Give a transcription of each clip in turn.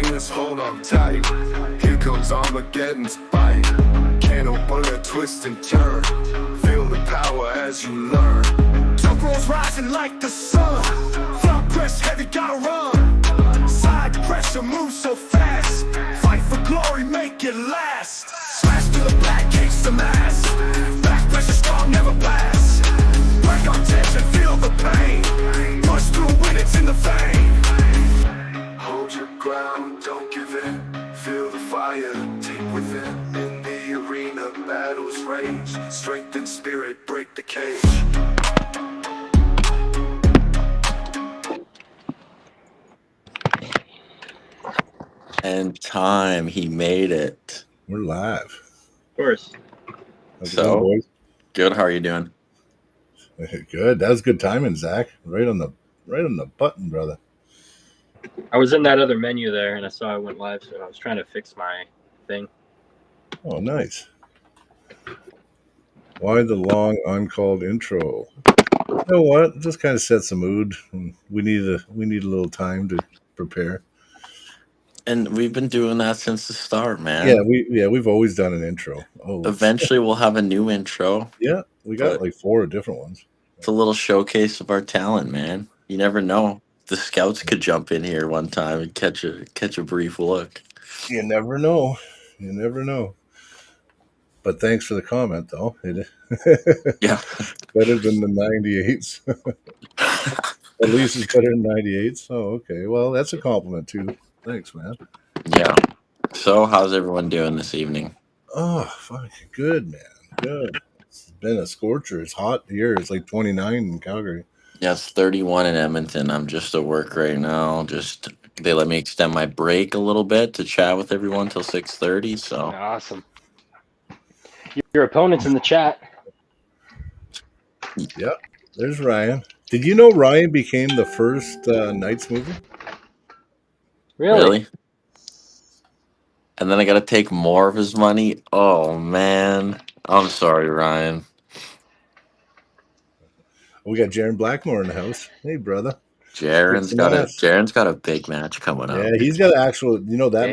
fingers, hold on tight. Here comes Armageddon's bite. Can't open a twist and turn. Feel the power as you learn. Jump rolls rising like the sun. Front press heavy, gotta run. Side pressure moves so fast. Fight for glory, make it last. Smash to the back, case the mass. Back pressure strong, never blast. Break on tension, feel the pain. Push through when it's in the vein. Hold your ground, don't give in. Feel the fire deep within. In the arena, battles rage. Strength and spirit break the cage. And time, he made it. We're live. Of course. How's it So, going, boys? good. How are you doing? Good. That was good timing, Zach. Right on the button, brother. I was in that other menu there, and I saw I went live, so I was trying to fix my thing. Oh, nice. Why the long uncalled intro? You know what? It just kind of sets the mood. We need a little time to prepare. And we've been doing that since the start, man. We've always done an intro. Oh, Eventually, we'll have a new intro. yeah, we got like 4 different ones. It's a little showcase of our talent, man. You never know. The scouts could jump in here one time and catch a brief look. You never know. You never know. But thanks for the comment, though. Yeah. Better than the 98s. At least it's better than 98s. Oh, okay. Well, that's a compliment, too. Thanks, man. Yeah. So, how's everyone doing this evening? Oh, fuck. Good, man. Good. It's been a scorcher. It's hot here. It's like 29 in Calgary. Yeah, it's 31 in Edmonton. I'm just at work right now. They let me extend my break a little bit to chat with everyone till 6:30. So Awesome. Your opponent's in the chat. Yep. There's Ryan. Did you know Ryan became the first Knights movie? Really? And then I got to take more of his money. Oh man, I'm sorry, Ryan. We got Jaron Blackmore in the house. Hey, brother. Jaron's got a big match coming up. Yeah, he's got an actual. You know that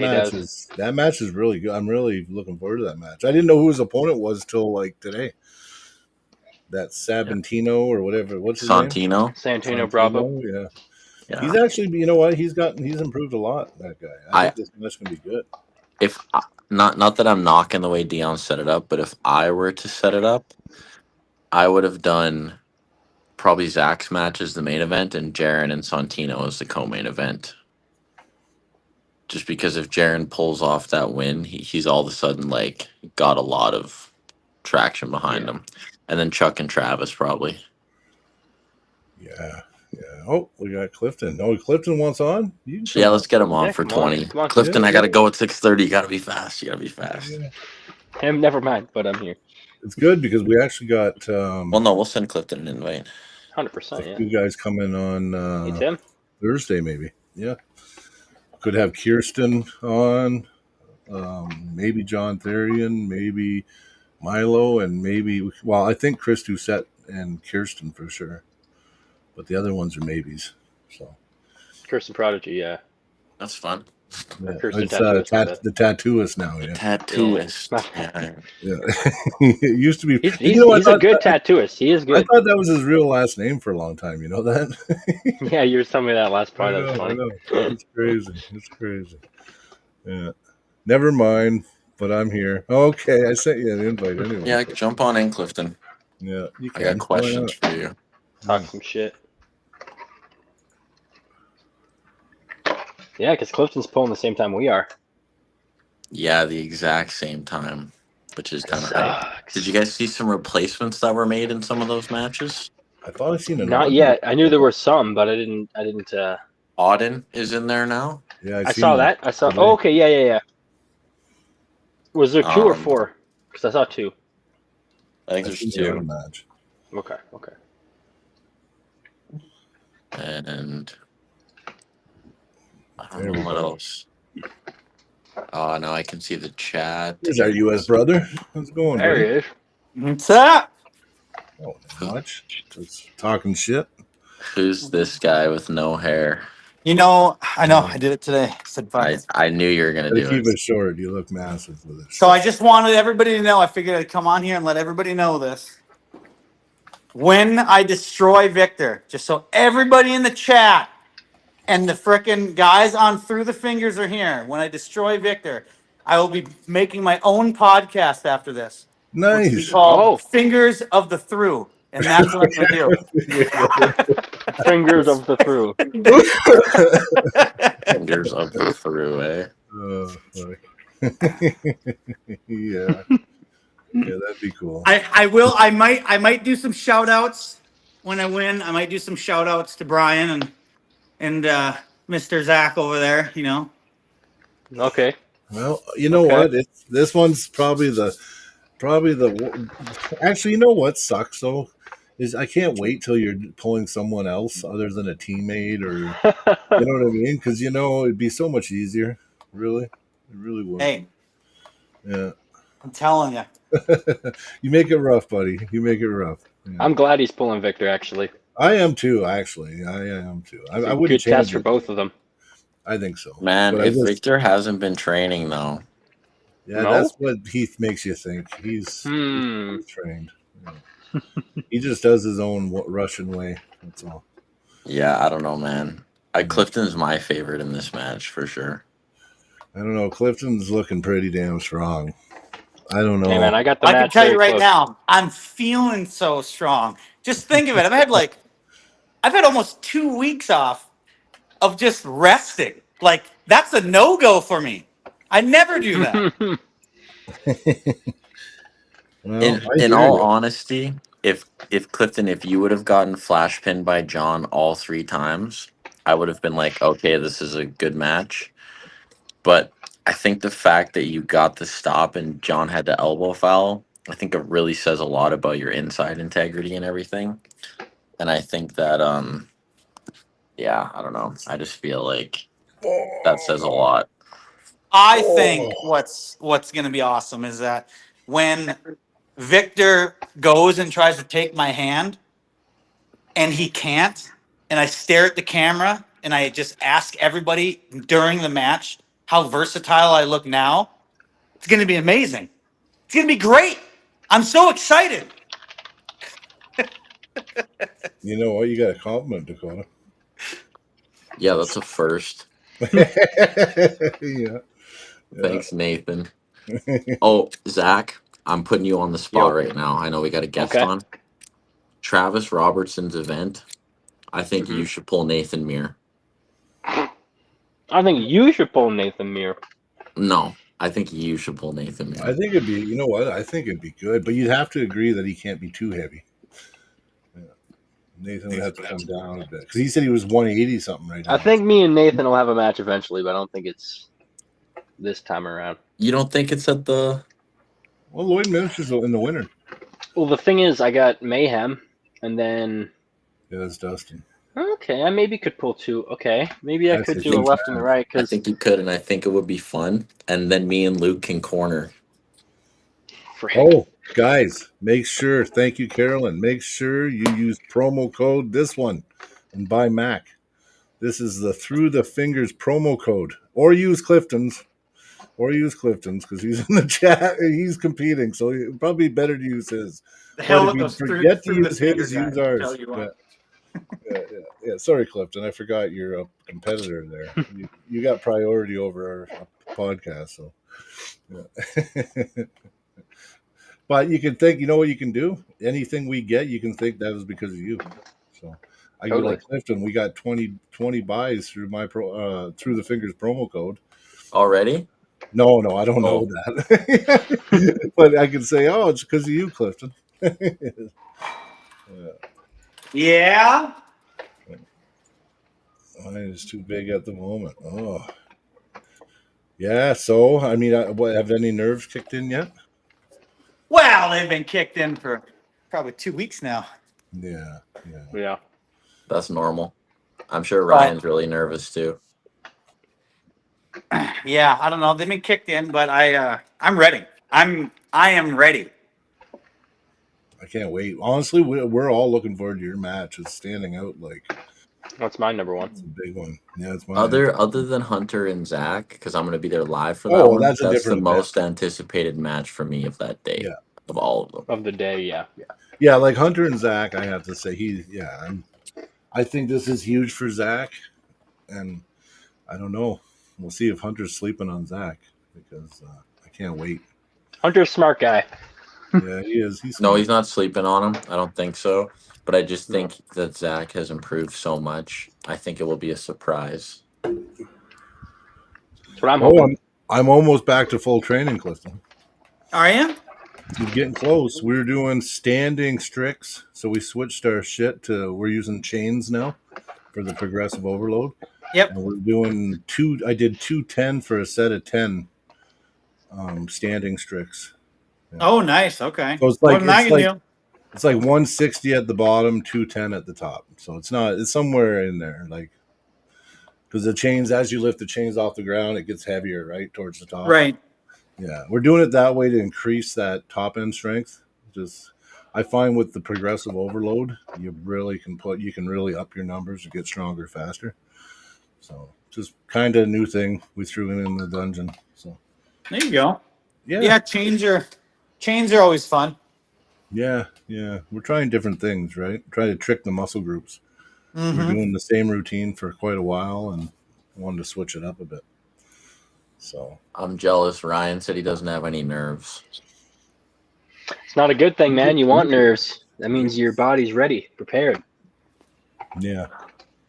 Yeah, match is really good. I'm really looking forward to that match. I didn't know who his opponent was till like today. That Sabantino or whatever. What's his name? Santino Bravo. Yeah. He's actually. You know what? He's improved a lot. That guy. I think this match gonna be good. If not that I'm knocking the way Dion set it up, but if I were to set it up, I would have done probably Zach's match as the main event and Jaron and Santino as the co-main event. Just because if Jaron pulls off that win, he's all of a sudden like got a lot of traction behind him. And then Chuck and Travis probably. Yeah. Oh, we got Clifton. Oh, Clifton wants on? Yeah, let's get him on for 20. Come on. Clifton, I got to go at 6:30. You got to be fast. Yeah. Him, never mind, but I'm here. It's good because we actually got... well, no, we'll send Clifton an invite. 100%, yeah. You guys coming on Hey, Tim? Thursday, maybe. Yeah. Could have Kirsten on, maybe John Therian, maybe Milo, and maybe... Well, I think Chris Doucette and Kirsten for sure. But the other ones are maybes. So, Kirsten Prodigy, yeah. That's fun. Yeah. Kirsten It's the tattooist now. Yeah. Tattooist. Yeah. It used to be. He's a good tattooist. He is good. I thought that was his real last name for a long time. You know that? Yeah, you were telling me that last part. That was funny. It's crazy. It's crazy. Yeah. Never mind. But I'm here. Okay, I sent you an invite anyway. Yeah, jump on in, Clifton. Yeah, you can. I got questions for you. Talk some shit. Yeah, because Clifton's pulling the same time we are. Yeah, the exact same time, which is kind of hype. Did you guys see some replacements that were made in some of those matches? I thought I seen Not yet. I knew there were some, but I didn't. Auden is in there now. Yeah, I saw that. Oh, okay, yeah. Was there 2 or 4? Because I saw 2. I think there's 2. Match. Okay. And I don't know what else. Oh, now I can see the chat. There's our U.S. brother. How's it going? There he is. What's up? Oh, not much. Just talking shit. Who's this guy with no hair? You know, I know I did it today. I said fuck it. I knew you were gonna Gotta do keep it. it short. You look massive with it. So I just wanted everybody to know. I figured I'd come on here and let everybody know this. When I destroy Victor, just so everybody in the chat and the frickin' guys on Through the Fingers are here. When I destroy Victor, I will be making my own podcast after this, which will be Nice. called Fingers of the Through. And that's what I'm going to Fingers of the through. do. Fingers of the through, eh? Fuck. Yeah. Yeah, that'd be cool. I might do some shout outs when I win. I might do some shout outs to Brian and Mr. Zach over there, you know. Okay. Well, you know Okay. what? This one's probably the actually, you know what sucks though is I can't wait till you're pulling someone else other than a teammate or you know what I mean? Because you know it'd be so much easier. Really, it really would. Hey, Yeah. I'm telling you. You make it rough, buddy. You make it rough. Yeah. I'm glad he's pulling Victor, actually. I am too. Actually, I am too. It's I a wouldn't good test change for it. both of them. I think so. Man, But I if just Victor hasn't been training though, yeah, No? that's what Heath makes you think. He's trained. Yeah. He just does his own Russian way. That's all. yeah, I don't know, man. Clifton's my favorite in this match for sure. I don't know. Clifton's looking pretty damn strong. I don't know. Hey, man, I got the I can match tell you very right close. now, I'm feeling so strong. Just think of it. I've had almost 2 weeks off of just resting. Like that's a no go for me. I never do that. Well, In I in hear all you. honesty, if Clifton, if you would have gotten flash pinned by John all 3 times, I would have been like, okay, this is a good match. But I think the fact that you got the stop and John had the elbow foul, I think it really says a lot about your inside integrity and everything. And I think that yeah, I don't know. I just feel like that says a lot. I think what's going to be awesome is that when Victor goes and tries to take my hand and he can't, and I stare at the camera and I just ask everybody during the match how versatile I look now, it's going to be amazing. It's going to be great. I'm so excited. You know what? You got a compliment, Dakota. Yeah, that's a first. Yeah. Thanks, Nathan. Oh, Zach, I'm putting you on the spot right now. I know we got a guest Okay. on. Travis Robertson's event. I think you should pull Nathan Muir. I think you should pull Nathan Muir. No, I think you should pull Nathan Muir. I think it'd be. You know what? I think it'd be good, but you'd have to agree that he can't be too heavy. Yeah. Nathan would have to come down a bit because he said he was 180 something right now. I think me and Nathan will have a match eventually, but I don't think it's this time around. You don't think it's at the? Well, Lloyd Minister's in the winter. Well, the thing is, I got Mayhem, and then Yeah, that's Dustin. okay, I maybe could pull 2. Okay, maybe I That's could a do a huge left and the right I because think you could, and I think it would be fun. And then me and Luke can corner. Oh, guys, make sure. Thank you, Carolyn. Make sure you use promo code this one and buy Mac. This is the Through the Fingers promo code, or use Clifton's. Because he's in the chat and he's competing, so it'd probably be better to use his. The hell But if it you goes forget to through the use fingers, his, I use can ours. tell you what. Yeah. Sorry, Clifton. I forgot you're a competitor there. You got priority over our podcast, so. Yeah. But you can think, you know what you can do? Anything we get, you can think that was because of you. So I go like Clifton. We got 20 buys through my Through the Fingers promo code. Already? No, I don't know that. But I can say, oh, it's because of you, Clifton. Yeah. Mine is too big at the moment. Oh, yeah. So, I mean, have any nerves kicked in yet? Well, they've been kicked in for probably 2 weeks now. Yeah. That's normal. I'm sure Ryan's really nervous too. Yeah, I don't know. They've been kicked in, but I'm ready. I am ready. I can't wait. Honestly, we're all looking forward to your match. It's standing out like That's my number one. It's a big one. Yeah, it's mine. Other than Hunter and Zach, because I'm going to be there live for that Oh, one. that's a That's the different event. most anticipated match for me of that day, Yeah. of all of them. Of the day, yeah. Yeah, like Hunter and Zach, I have to say I think this is huge for Zach, and I don't know. We'll see if Hunter's sleeping on Zach because I can't wait. Hunter's a smart guy. Yeah, he is. He's No, smart. he's not sleeping on him. I don't think so. But I just think that Zach has improved so much. I think it will be a surprise. That's what I'm hoping. I'm almost back to full training, Clifton. Are you? We're getting close. We're doing standing stricts, so we switched our shit to we're using chains now for the progressive overload. Yep. And we're doing I did 210 for a set of 10 standing stricts. Yeah. Oh, nice. Okay. So it's More like than I can do. it's like 160 at the bottom, 210 at the top. So it's somewhere in there, like because the chains, as you lift the chains off the ground, it gets heavier, right, towards the top. Right. Yeah, we're doing it that way to increase that top end strength. Just I find with the progressive overload, you can really up your numbers to get stronger faster. So just kind of a new thing we threw in the dungeon. So There you go. yeah, Yeah, chains are always fun. yeah. We're trying different things, right? Try to trick the muscle groups. Mm-hmm. We're doing the same routine for quite a while and wanted to switch it up a bit. So I'm jealous. Ryan said he doesn't have any nerves. It's not a good thing, man. You want nerves. That means your body's ready, prepared. yeah.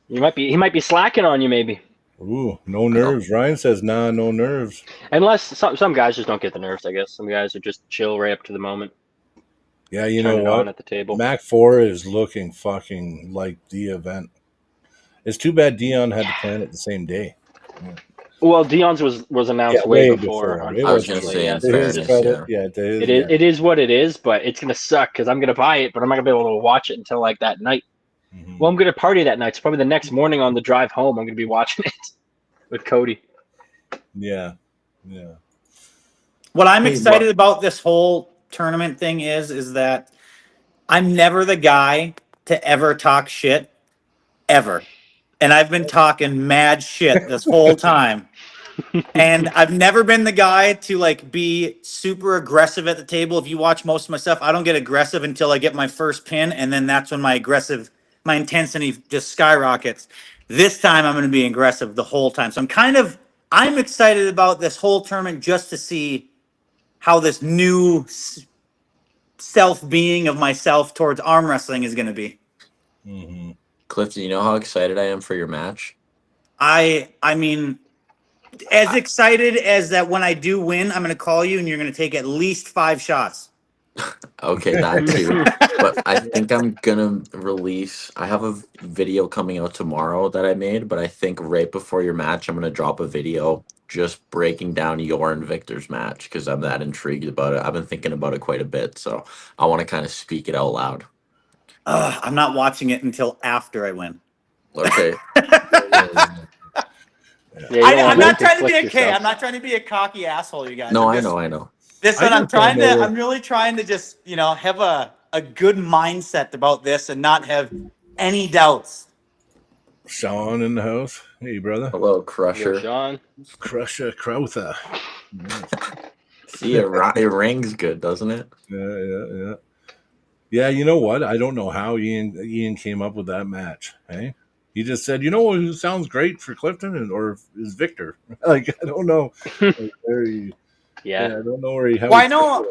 He might be slacking on you, maybe. Ooh, no nerves. Ryan says, nah, no nerves. Unless some guys just don't get the nerves, I guess. Some guys are just chill right up to the moment. Yeah, you Turn know it what? on at the table. Mac 4 is looking fucking like the event. It's too bad Dion had to plan it the same day. Well, Dion's was announced way before. It I was was going to great. say, in To his fairness, credit, yeah. It is what it is, but it's gonna suck because I'm gonna buy it, but I'm not gonna be able to watch it until like that night. Mhm. Well, I'm gonna party that night, so probably the next morning on the drive home, I'm gonna be watching it with Cody. Yeah. What I'm excited about this whole tournament thing is that I'm never the guy to ever talk shit, ever. And I've been talking mad shit this whole time. And I've never been the guy to like be super aggressive at the table. If you watch most of my stuff, I don't get aggressive until I get my first pin, and then that's when my intensity just skyrockets. This time I'm going to be aggressive the whole time. So I'm excited about this whole tournament just to see how this new self being of myself towards arm wrestling is going to be. Mm-hmm. Clifton, you know how excited I am for your match? I mean, as excited as that when I do win, I'm going to call you and you're going to take at least 5 shots. Okay, that too. But I think I'm going to release. I have a video coming out tomorrow that I made, but I think right before your match, I'm going to drop a video just breaking down your and Victor's match because I'm that intrigued about it. I've been thinking about it quite a bit, so I want to kind of speak it out loud. I'm not watching it until after I win. Okay. I'm not trying to be I'm not trying to be a cocky asshole, you guys. No, I know. This one, I'm really trying to just, have a good mindset about this and not have any doubts. Sean in the house. Hey, brother. Hello, Crusher. Yo, Sean. Crusher Crowther. See, it rings good, doesn't it? Yeah. Yeah, you know what? I don't know how Ian came up with that match. Hey, he just said, you know who sounds great for Clifton or is Victor? Like I don't know. Yeah, I don't know where he. Well,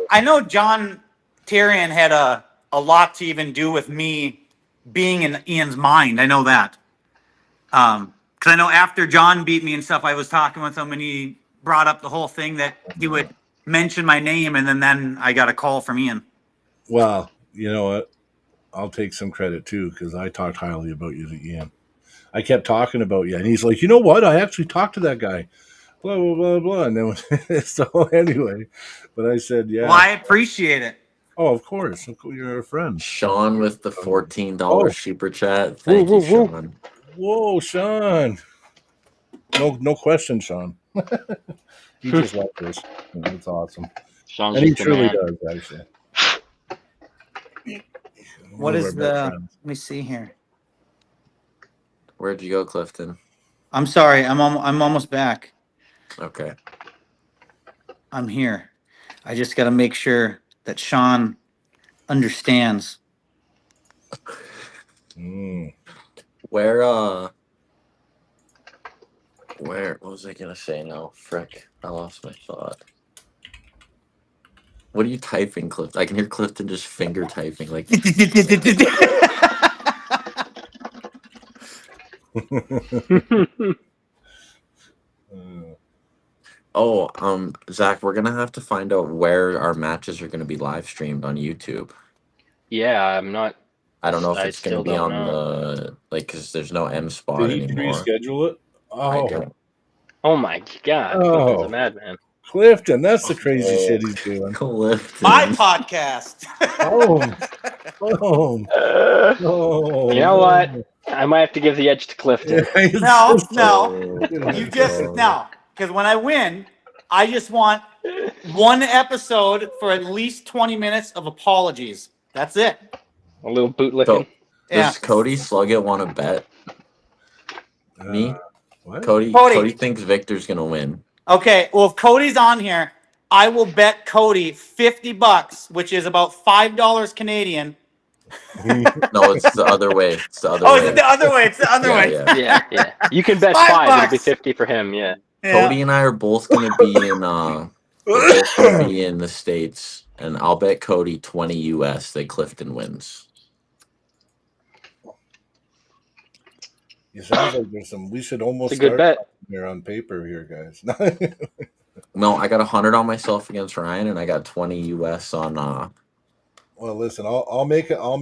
I know John Tyrion had a lot to even do with me being in Ian's mind. I know that. Because I know after John beat me and stuff, I was talking with him and he brought up the whole thing that he would mention my name and then I got a call from Ian. Well, you know what? I'll take some credit too because I talked highly about you to Ian. I kept talking about you, and he's like, you know what? I actually talked to that guy. Blah blah blah blah. And then so anyway, but I said, yeah. Well, I appreciate it. Oh, of course, you're a friend. Sean with the $14 super chat. Thank you, Sean. Whoa, Sean. No question, Sean. He just liked this. It's awesome. Sean's and he truly does, actually. What is let me see here. Where'd you go, Clifton? I'm sorry. I'm almost back. Okay. I'm here. I just got to make sure that Sean understands. Where what was I gonna say now? Frick, I lost my thought. What are you typing, Clifton? I can hear Clifton just finger typing like Zach, we're gonna have to find out where our matches are gonna be live streamed on YouTube. Yeah, I'm not. I don't know if I it's gonna still be don't on know. the because there's no M spot Did he anymore. reschedule it? I Oh, did. Oh my God, Clifton's a madman. Clifton, that's the crazy shit he's doing. Clifton. My podcast. Oh, You know what? I might have to give the edge to Clifton. No, Oh, you just no. Because when I win, I just want one episode for at least 20 minutes of apologies. That's it. A little bootlicking. So, Yeah. does Cody Sluggett want to bet me? What? Cody thinks Victor's gonna win. Okay. Well, if Cody's on here, I will bet Cody $50, which is about $5 Canadian. No, it's the other way. It's the other Oh, way. is it the other way? It's the other way. Yeah. You can bet $5. $5. It'll be 50 for him. Yeah. Cody and I are both gonna be in we're both gonna be in the States, and I'll bet Cody 20 US that Clifton wins. It sounds like there's some. We should almost It's a good start bet. here on paper here, guys. No, I got 100 on myself against Ryan, and I got 20 US on. Well, listen, I'll make a. I'll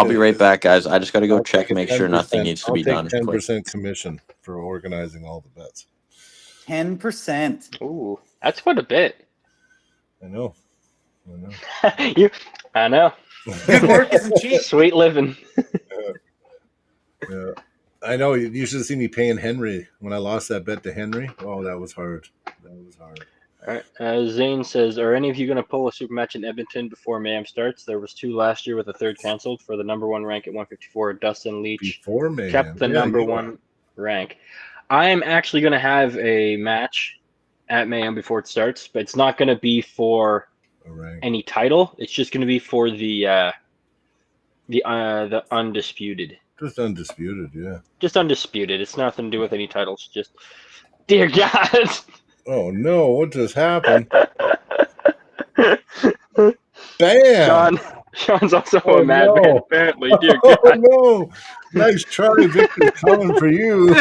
be right back, guys. I just got to go check, make sure nothing needs to be done. 10% commission for organizing all the bets. 10%. Ooh, that's quite a bit. I know. I know. Good work isn't cheap. Sweet living. Yeah. I know. You should have seen me paying Henry when I lost that bet to Henry. Oh, that was hard. All right. Zane says, "Are any of you going to pull a super match in Edmonton before Mayhem starts? There was 2 last year with a third canceled for the number 1 rank at 154. Dustin Leach Before Mayhem kept the number 1 rank. I am actually going to have a match at Mayhem before it starts, but it's not going to be for any title. It's just going to be for the undisputed. Just undisputed, yeah. Just undisputed. It's nothing to do with any titles. Just, dear God. Oh no! What just happened? Bam! Sean's also a madman, apparently. Dear Oh God. no! Nice try, Victor. Coming for you.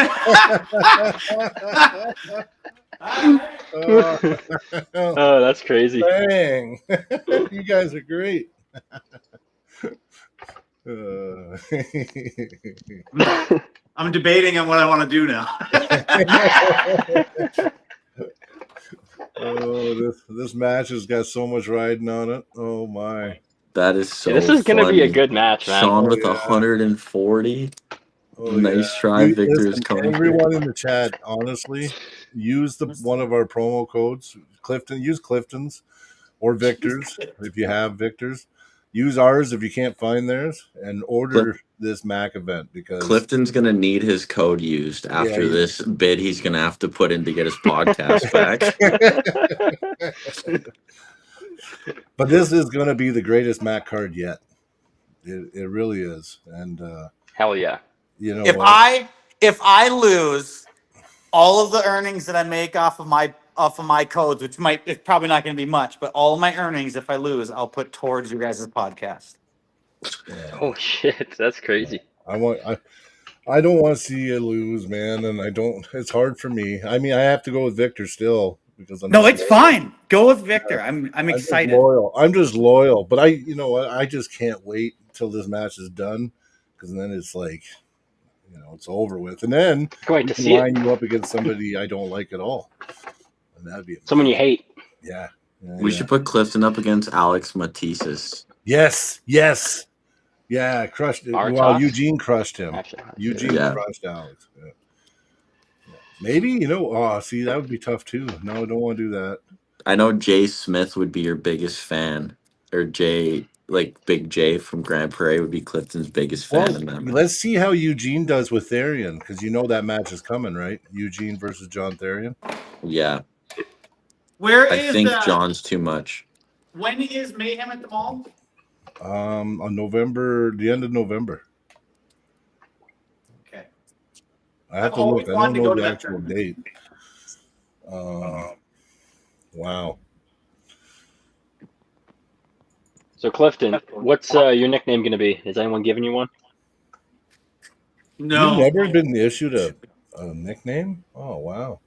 Oh, that's crazy. Dang! You guys are great. I'm debating on what I want to do now. Oh, this match has got so much riding on it. Oh my! That is so. This is gonna be a good match, man. Sean with 140. Oh, nice try, Victor is coming. Everyone in the chat, honestly, use one of our promo codes. Clifton, use Clifton's or Victor's if you have Victor's. Use ours if you can't find theirs, and order this MAC event because Clifton's gonna need his code used after this bid. He's gonna have to put in to get his podcast back. But this is gonna be the greatest MAC card yet. It really is, and hell yeah. You know, if I lose all of the earnings that I make off of my codes, which it's probably not going to be much, but all of my earnings, if I lose, I'll put towards you guys' podcast. Oh shit, that's crazy. I don't want to see you lose, man, and I don't. It's hard for me. I mean, I have to go with Victor still because I'm. No, it's fine. Go with Victor. I'm excited. I'm just loyal, but you know what? I just can't wait until this match is done because then it's like, it's over with, and then going to see line you up against somebody I don't like at all, and that'd be amazing. Someone you hate. Yeah. We should put Clifton up against Alex Matesis. Yes. Yeah, crushed it. Well, Eugene crushed him. Eugene crushed Alex. Yeah. Maybe, see, that would be tough too. No, I don't want to do that. I know Jay Smith would be your biggest fan, or Jay like Big J from Grand Prairie would be Clifton's biggest fan Well, in that match. let's see how Eugene does with Therian, because you know that match is coming, right? Eugene versus John Therian. Yeah, Where I is think John's too much. when is Mayhem at the mall? On November, the end of November. Okay. I have I've to always look. I wanted don't to know go to the that actual tournament. date. Wow. So Clifton, what's your nickname going to be? Is anyone giving you one? You've No. never been issued a nickname? Oh, wow.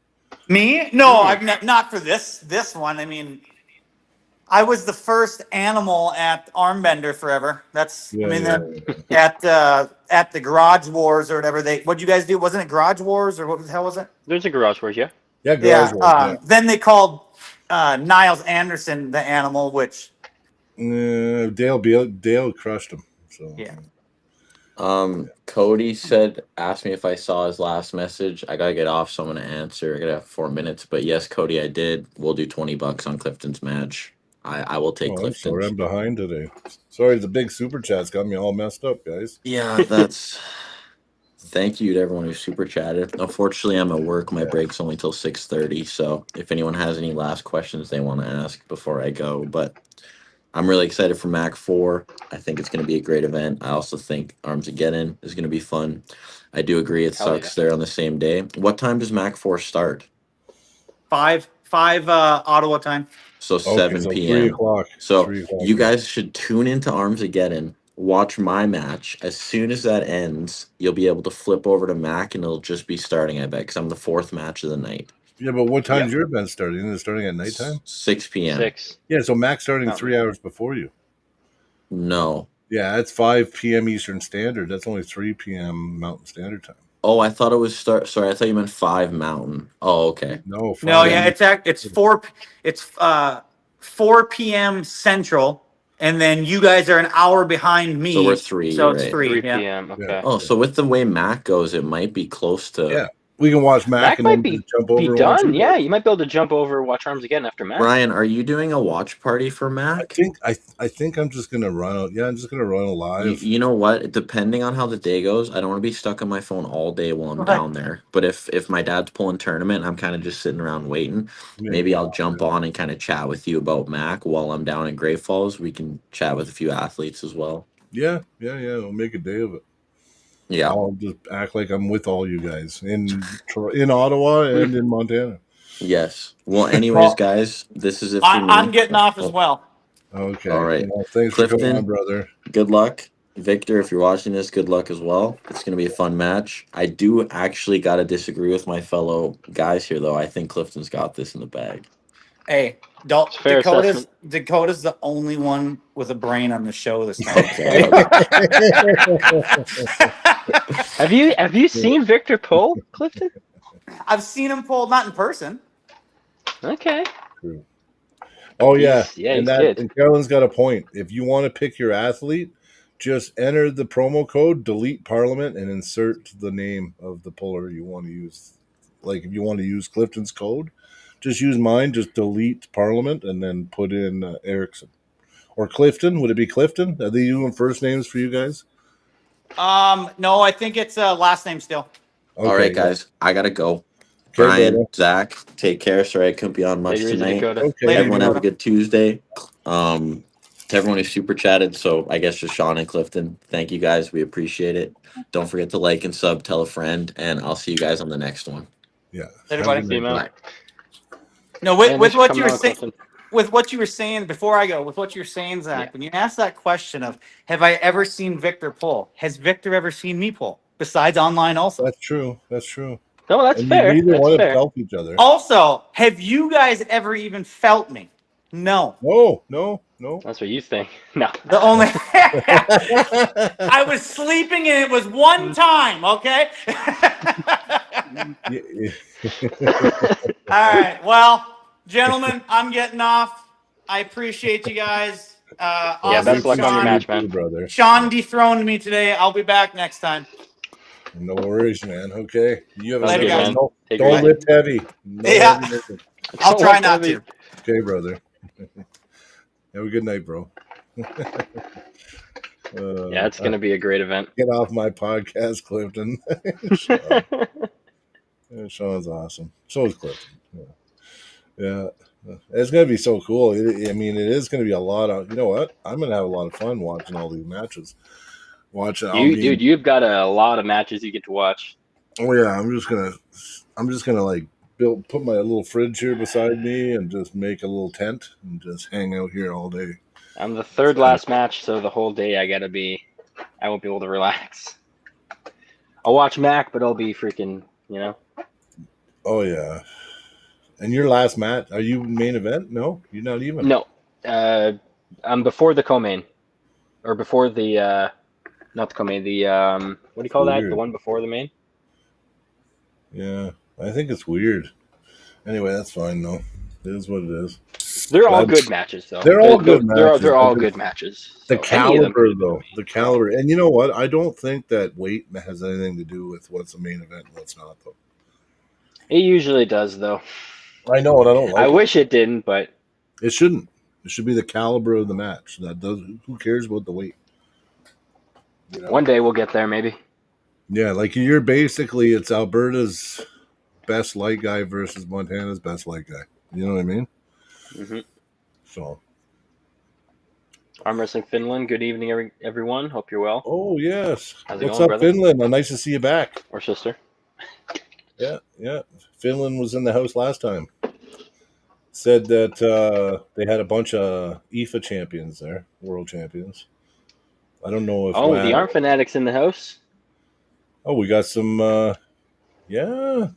Me? No, I've not for this one. I mean, I was the first animal at Armbender forever. That's Yeah, I mean yeah. at the Garage Wars or whatever what'd you guys do? Wasn't it Garage Wars or what the hell was it? There's a Garage Wars, yeah. Yeah, Garage Yeah. Wars. Then they called Niles Anderson the animal, which Yeah. Dale crushed him. So yeah. Cody asked me if I saw his last message. I gotta get off, so I'm gonna answer. I gotta have 4 minutes, but yes, Cody, I did. We'll do $20 on Clifton's match. I will take I'm sorry, Clifton's. I'm behind today. Sorry, the big super chat's got me all messed up, guys. Yeah, that's. Thank you to everyone who super chatted. Unfortunately, I'm at work. My break's only till 6:30. So if anyone has any last questions they want to ask before I go, but I'm really excited for Mac 4. I think it's going to be a great event. I also think Armageddon is going to be fun. I do agree it Hell sucks they're on the same day. What time does Mac 4 start? 5 Ottawa time. So Okay, 7 so p.m. 3 o'clock. So 3 o'clock. you guys should tune into Armageddon, watch my match. As soon as that ends, you'll be able to flip over to Mac and it'll just be starting, I bet, because I'm the 4th match of the night. Yeah, but what time's your event starting? Is it starting at nighttime? 6 p.m. 6. Yeah, so Mac's starting Oh. 3 hours before you. No. Yeah, that's 5 p.m. Eastern Standard. That's only 3 p.m. Mountain Standard Time. Oh, I thought it was Sorry, I thought you meant 5 Mountain. Oh, okay. No, 5. No, yeah, it's 4 p.m. Central, and then you guys are an hour behind me. So we're 3. So You're it's right. 3. 3 Yeah. p.m. Okay. Yeah. Oh, so with the way Mac goes, it might be close to. Yeah. We can watch Mac Mac and might then be, just jump be over and watch done. you Yeah, guys. you might be able to jump over, watch Armageddon after Mac. Brian, are you doing a watch party for I Mac? think I'm just gonna run out. Yeah, I'm just gonna run a live. You know what? Depending on how the day goes, I don't want to be stuck on my phone all day while I'm down there. But if my dad's pulling tournament, I'm kind of just sitting around waiting. Maybe I'll jump on and kind of chat with you about Mac while I'm down in Great Falls. We can chat with a few athletes as well. Yeah. We'll make a day of it. Yeah. I'll just act like I'm with all you guys in Ottawa and in Montana. Yes. Well, anyways, guys, this is it for me. I'm getting off as well. Okay. All right. Well, thanks for coming Clifton, on, brother. good luck. Victor, if you're watching this, good luck as well. It's going to be a fun match. I do actually got to disagree with my fellow guys here, though. I think Clifton's got this in the bag. Hey, Fair assessment. Dakota's the only one with a brain on the show this time. Okay. Have you seen Victor pull, Clifton? I've seen him pull, not in person. Okay. True. Oh yeah, He's good. and Carolyn's got a point. If you want to pick your athlete, just enter the promo code, delete Parliament, and insert the name of the puller you want to use. Like if you want to use Clifton's code, just use mine. Just delete Parliament and then put in Erickson or Clifton. Would it be Clifton? Are they doing first names for you guys? No, I think it's last name still. Okay, All right, guys, I got to go. Okay, Brian, brother. Zach, take care. Sorry I couldn't be on much Take it easy, tonight. Dakota. Okay. Later, Everyone have a Dakota. good Tuesday. To everyone who super chatted, so I guess just Sean and Clifton, thank you guys. We appreciate it. Don't forget to like and sub, tell a friend, and I'll see you guys on the next one. Yeah. Later, Have a buddy. good See you, night. man. No, Man, with thanks for what coming you were on, saying, Clifton. with what you were saying before I go, with what you're saying, Zach, Yeah. when you asked that question of, have I ever seen Victor pull? Has Victor ever seen me pull? Besides online, also. That's true. That's true. No, that's And fair. neither That's one have fair. felt each other. Also, have you guys ever even felt me? No. No. That's what you think. No. The only I was sleeping and it was one time, okay? All right. Well, gentlemen, I'm getting off. I appreciate you guys. Yeah, Awesome. best of luck on your match, man. brother. Sean dethroned me today. I'll be back next time. No worries, man. Okay. You have a Later, good guys. one. Don't, Take it don't easy. lift heavy. No Yeah. heavy lifting. I'll try not to. Okay, brother. Have a good night, bro. Yeah, it's going to be a great event. Get off my podcast, Clifton. Sean. Sean's awesome. So is Clifton. Yeah. It's going to be so cool. I mean, it is going to be a lot of, you know what? I'm going to have a lot of fun watching all these matches. Dude, you've got a lot of matches you get to watch. Oh yeah, I'm just gonna like put my little fridge here beside me and just make a little tent and just hang out here all day. I'm the third last match, so the whole day I won't be able to relax. I'll watch Mac, but I'll be freaking, Oh yeah. And your last match, are you main event? No, you're not even. No, I'm before the co-main, or before the not the co-main. The what do you call that? The one before the main. Yeah, I think it's weird. Anyway, that's fine though. It is what it is. They're all good matches, though. They're all good matches. They're all good matches. The caliber, though. The caliber. And you know what? I don't think that weight has anything to do with what's a main event and what's not, though. It usually does, though. I know, and I don't like it. I wish it didn't, but... It shouldn't. It should be the caliber of the match. Who cares about the weight? You know? One day we'll get there, maybe. Yeah, like you're basically, it's Alberta's best light guy versus Montana's best light guy. You know what I mean? Mm-hmm. So, Arm Wrestling Finland. Good evening, everyone. Hope you're well. Oh yes. What's up, brother? Finland? Nice to see you back. Or sister. Yeah. Finland was in the house last time. Said that they had a bunch of IFA champions there, world champions. I don't know if. Oh, the Arm Fanatics in the house. Oh, we got some. Yeah.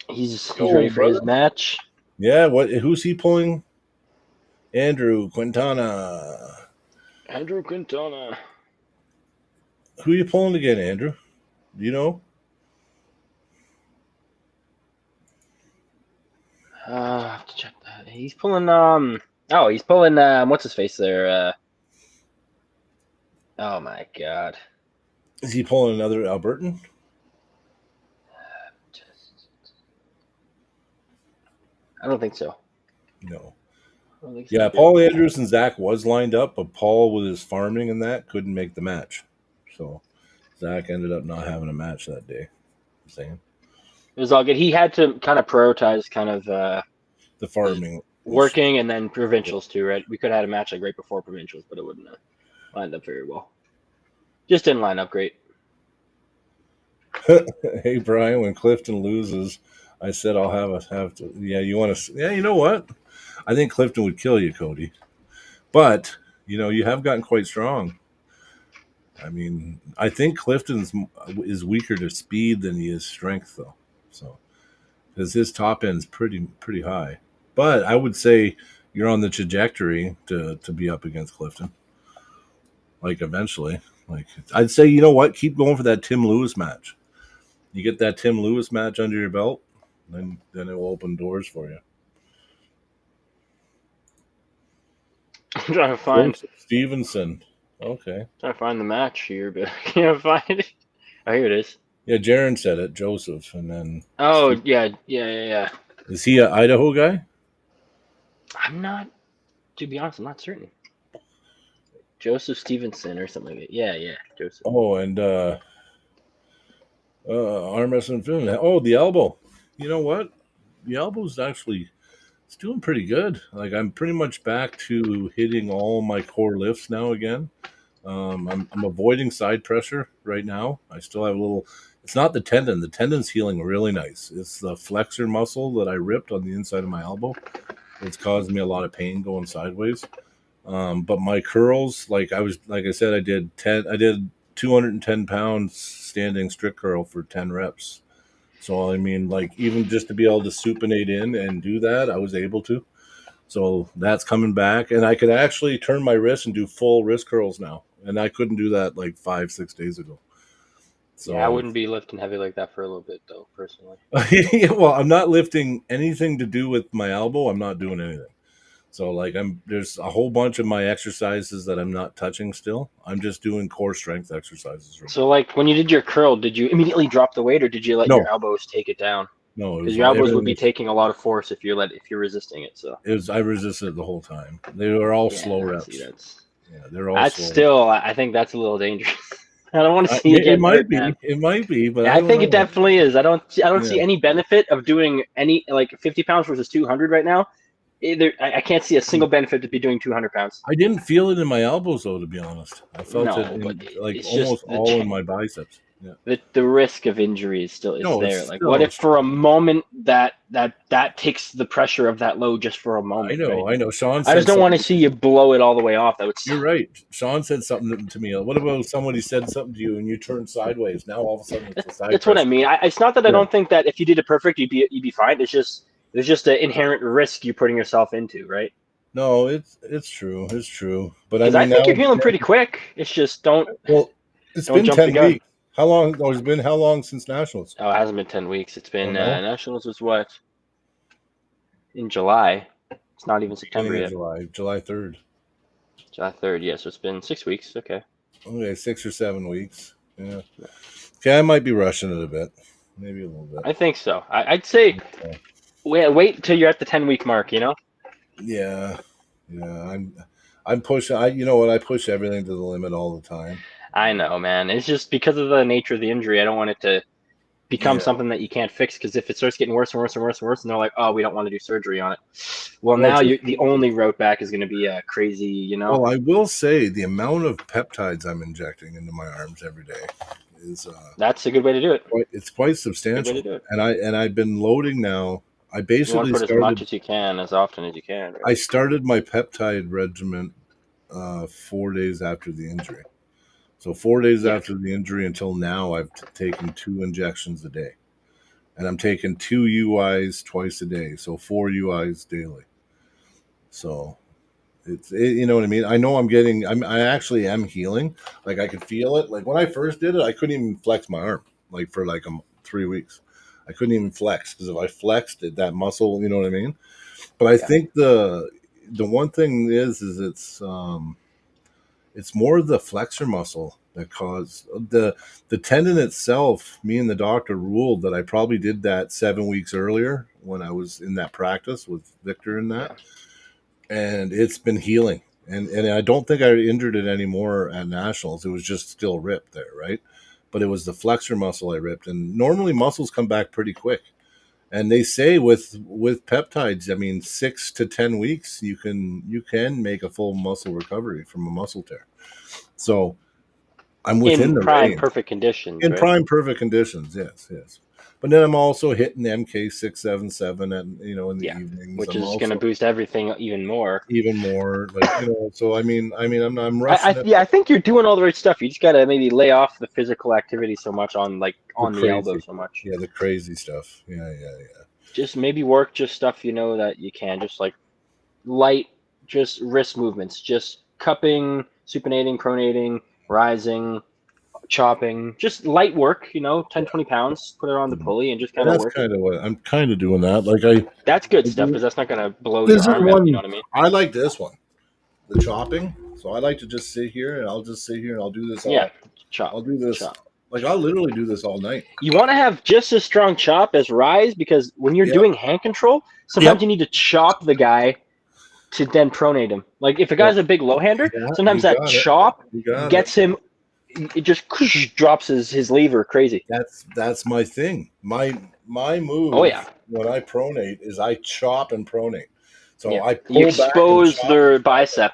He's ready for his match. Yeah, who's he pulling? Andrew Quintana. Who are you pulling again, Andrew? Do you know? I have to check that. He's pulling what's his face there? Oh my god. Is he pulling another Albertan? I don't think so. No. Yeah, Paul Andrews and Zach was lined up, but Paul, with his farming and that, couldn't make the match. So Zach ended up not having a match that day. I'm saying it was all good. He had to kind of prioritize the farming, working, and then provincials too, right? We could have had a match like right before provincials, but it wouldn't have lined up very well. Just didn't line up great. Hey Brian, when Clifton loses, I said I'll have to. Yeah, you want to? Yeah, you know what? I think Clifton would kill you, Cody. But you have gotten quite strong. I mean, I think Clifton is weaker to speed than he is strength, though. So, because his top end's pretty high. But I would say you're on the trajectory to be up against Clifton. Like eventually, I'd say, you know what? Keep going for that Tim Lewis match. You get that Tim Lewis match under your belt, then it will open doors for you. I'm trying to find Stevenson. Okay. Trying to find the match here, but I can't find it. Oh, here it is. Yeah, Jaron said it, Joseph, and then. Oh, yeah. Is he an Idaho guy? I'm not. To be honest, I'm not certain. Joseph Stevenson or something like that. Yeah, Joseph. Oh, and arm wrestling film. Oh, the elbow. You know what? The elbow's actually it's doing pretty good. Like I'm pretty much back to hitting all my core lifts now again. I'm avoiding side pressure right now. I still have a little. It's not the tendon. The tendon's healing really nice. It's the flexor muscle that I ripped on the inside of my elbow. It's caused me a lot of pain going sideways. But my curls, like I said, I did 210 pounds standing strict curl for 10 reps. So, I mean, like even just to be able to supinate in and do that, I was able to. So that's coming back. And I could actually turn my wrist and do full wrist curls now. And I couldn't do that like 5-6 days ago. So yeah, I wouldn't be lifting heavy like that for a little bit, though, personally. Well, I'm not lifting anything to do with my elbow. I'm not doing anything. So like there's a whole bunch of my exercises that I'm not touching still. I'm just doing core strength exercises. So like when you did your curl, did you immediately drop the weight or did you let your elbows take it down? No, Because your elbows would be everything taking a lot of force if you're resisting it. So I resisted it the whole time. They were all slow yeah, reps. see, Yeah, they're all that's slow. still. I think that's a little dangerous. I don't want to see you It getting might hurt, man. be, but Yeah, I I don't think it know. definitely is. I don't Yeah. see any benefit of doing any like 50 pounds versus 200 right now. Either I can't see a single benefit to be doing 200 pounds. I didn't feel it in my elbows though, to be honest. I felt it No, but in like it's almost just all in my biceps. Yeah. the risk of injury is still is No, it's there. Like, what still. if for a moment that takes the pressure of that load just for a moment, right? I know. Sean I just said don't want to something. see you blow it all the way off. That would You're right. Sean said something to me. What about somebody said something to you and you turned sideways? Now all of a sudden it's a side That's what I pressure. mean. It's not that I Yeah. don't think that if you did it perfect, you'd be fine. It's just there's just an inherent risk you're putting yourself into, right? No, it's true. It's true. But I Because I mean think now, you're healing pretty quick. It's just well, it's don't been jump the 10 gun. weeks. How long? Oh, it's been how long since nationals? Oh, it hasn't been 10 weeks. It's Oh been no, nationals was what in July. It's not even September beginning of yet. July, July 3rd. July 3rd. Yeah, so it's been 6 weeks. Okay. Okay, 6 or 7 weeks. Yeah. Okay, I might be rushing it a bit, maybe a little bit. I think so. I'd say wait till you're at the 10-week mark. You know. Yeah, yeah. I'm pushing. You know what? I push everything to the limit all the time. I know, man. It's just because of the nature of the injury. I don't want it to become Yeah. something that you can't fix, because if it starts getting worse and worse and worse and worse, and they're like, oh, we don't want to do surgery on it. Well, Well, now the only route back is going to be crazy, you know. well, I will say the amount of peptides I'm injecting into my arms every day is That's a good way to do it. it's quite Good way substantial. to do it. And I've been loading now. I You want basically to put as started. much as you can, as often as you can. Right? I started my peptide regimen 4 days after the injury. So 4 days Yeah. after the injury until now, I've taken 2 injections a day, and I'm taking 2 UIs twice a day, so 4 UIs daily. So you know what I mean. I know I actually am healing. Like I could feel it. Like when I first did it, I couldn't even flex my arm. Like for 3 weeks, I couldn't even flex because if I flexed it, that muscle, you know what I mean. But I think the one thing is it's more the flexor muscle that caused the tendon itself. Me and the doctor ruled that I probably did that 7 weeks earlier when I was in that practice with Victor and that, and it's been healing. And I don't think I injured it anymore at nationals. It was just still ripped there, right? But it was the flexor muscle I ripped, and normally muscles come back pretty quick. And they say with peptides, I mean 6 to 10 weeks, you can make a full muscle recovery from a muscle tear. So I'm within in the prime range. perfect conditions. In right? prime perfect conditions, yes. But then I'm also hitting MK677 at in the evenings, which I'm is going to also boost everything even more. even more So I'm rushing it. I think you're doing all the right stuff. You just got to maybe lay off the physical activity so much on the elbow so much. The crazy stuff. Yeah. Just maybe work just stuff that you can, just like light, just wrist movements, just cupping, supinating, pronating, rising, chopping, just light work, 10, 20 pounds, put it on the pulley and just And kind of that's work it. kind of what I'm kind of doing that. Like That's good stuff, because that's not going to blow this your is arm out, you know one what I mean? I like this one, the chopping. So I like to just sit here and I'll just sit here and I'll do this all. Yeah, chop. I'll do this. Chop. Like I'll literally do this all night. You want to have just as strong chop as rise, because when you're Yep. doing hand control, sometimes you need to chop the guy to then pronate him. Like if a guy's a big low hander, sometimes that chop gets him. It just drops his lever crazy. That's my thing. My move. Oh yeah. When I pronate is I chop and pronate. So I pull you back and expose chop. their bicep.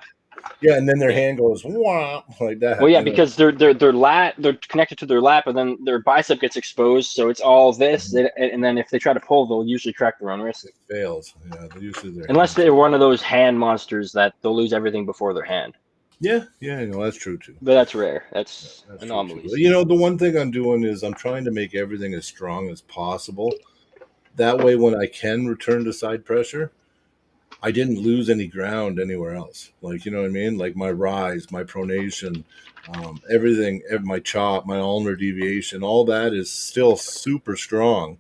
Yeah, and then their hand goes wah, like that. Well, yeah, because they're connected to their lap, and then their bicep gets exposed, so it's all this, and then if they try to pull, they'll usually crack their own wrist. It fails. Yeah, they usually unless they're one of those hand monsters that they'll lose everything before their hand. Yeah, that's true too. But that's rare. That's anomalies. The one thing I'm doing is I'm trying to make everything as strong as possible. That way, when I can return to side pressure, I didn't lose any ground anywhere else. Like, you know what I mean? Like my rise, my pronation, everything, my chop, my ulnar deviation, all that is still super strong.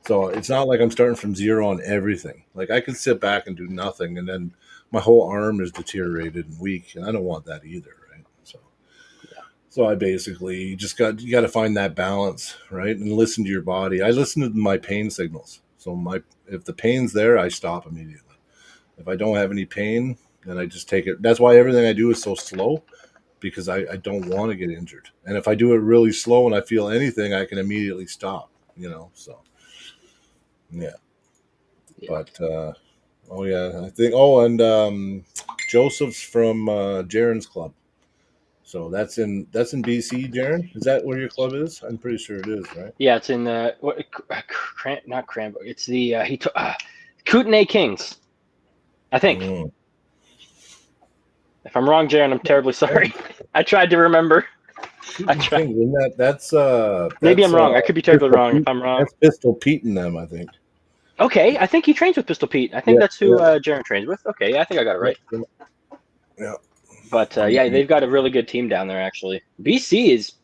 So it's not like I'm starting from zero on everything. Like I can sit back and do nothing, and then my whole arm is deteriorated and weak, and I don't want that either, right? So I basically you got to find that balance, right? And listen to your body. I listen to my pain signals. So if the pain's there, I stop immediately. If I don't have any pain, then I just take it. That's why everything I do is so slow, because I don't want to get injured. And if I do it really slow and I feel anything, I can immediately stop, so yeah. But oh yeah, I think and Joseph's from Jaren's club. So that's in BC, Jaren. Is that where your club is? I'm pretty sure it is, right? Yeah, it's in not Cranbrook. It's the Kootenay Kings, I think. Mm. If I'm wrong, Jaren, I'm terribly sorry. I tried to remember. I tried. That's Maybe I'm wrong. I could be terribly wrong. If I'm wrong, that's Pistol Pete and them, I think. Okay, I think he trains with Pistol Pete. I think that's who Jaren trains with. Okay, I think I got it right. Yeah. But yeah, they've got a really good team down there. Actually, BC is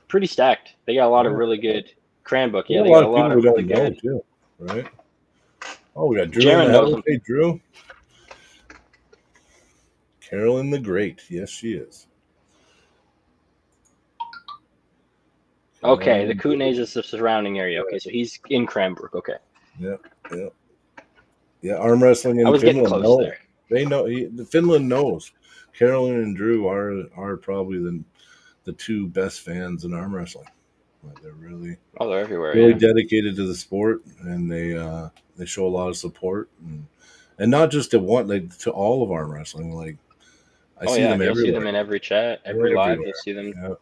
pretty stacked. They got a lot of really good Cranbrook. Yeah, they got a lot of really good too, right? Oh, we got Drew. Jaren knows them. Hey, Drew. Carolyn the Great. Yes, she is. Okay, the Kootenays is the surrounding area. Okay, so he's in Cranbrook. Okay. Yeah. Arm wrestling in I was Finland. getting close there. They know. Finland knows. Carolyn and Drew are probably the two best fans in arm wrestling. They're really they're everywhere. Really dedicated to the sport, and they show a lot of support, and not just to to all of arm wrestling. Like I see them everywhere. You'll see them in every chat, every live. You'll see them.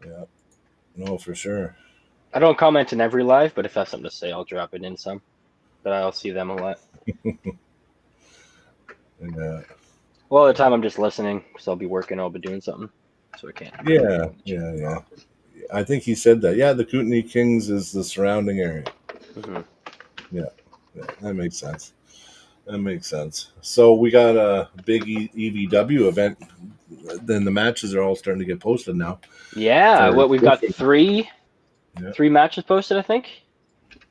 Yeah. No, for sure. I don't comment in every live, but if I have something to say, I'll drop it in some. But I'll see them a lot. Yeah. Well, at the time I'm just listening, because I'll be working, I'll be doing something, so I can't. Yeah. I think he said that. Yeah, the Kootenay Kings is the surrounding area. Mm-hmm. Yeah, that makes sense. So we got a big EVW event. Then the matches are all starting to get posted now. Yeah, we've got three matches posted, I think.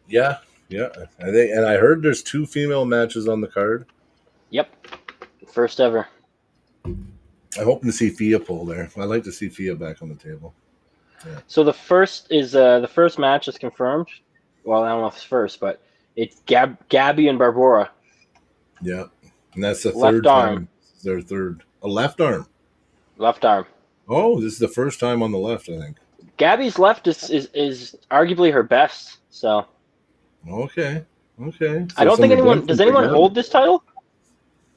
Yeah. And I heard there's 2 female matches on the card. Yep, first ever. I'm hoping to see Fia pull there. I'd like to see Fia back on the table. Yeah. So the first match is confirmed. Well, I don't know if it's first, but it's Gabby and Barbora. Yeah, and that's the left third arm. time. Their third, a left arm. Left arm. Oh, this is the first time on the left, I think. Gabby's left is arguably her best. So. Okay. So I don't think anyone does. Anyone hold this title?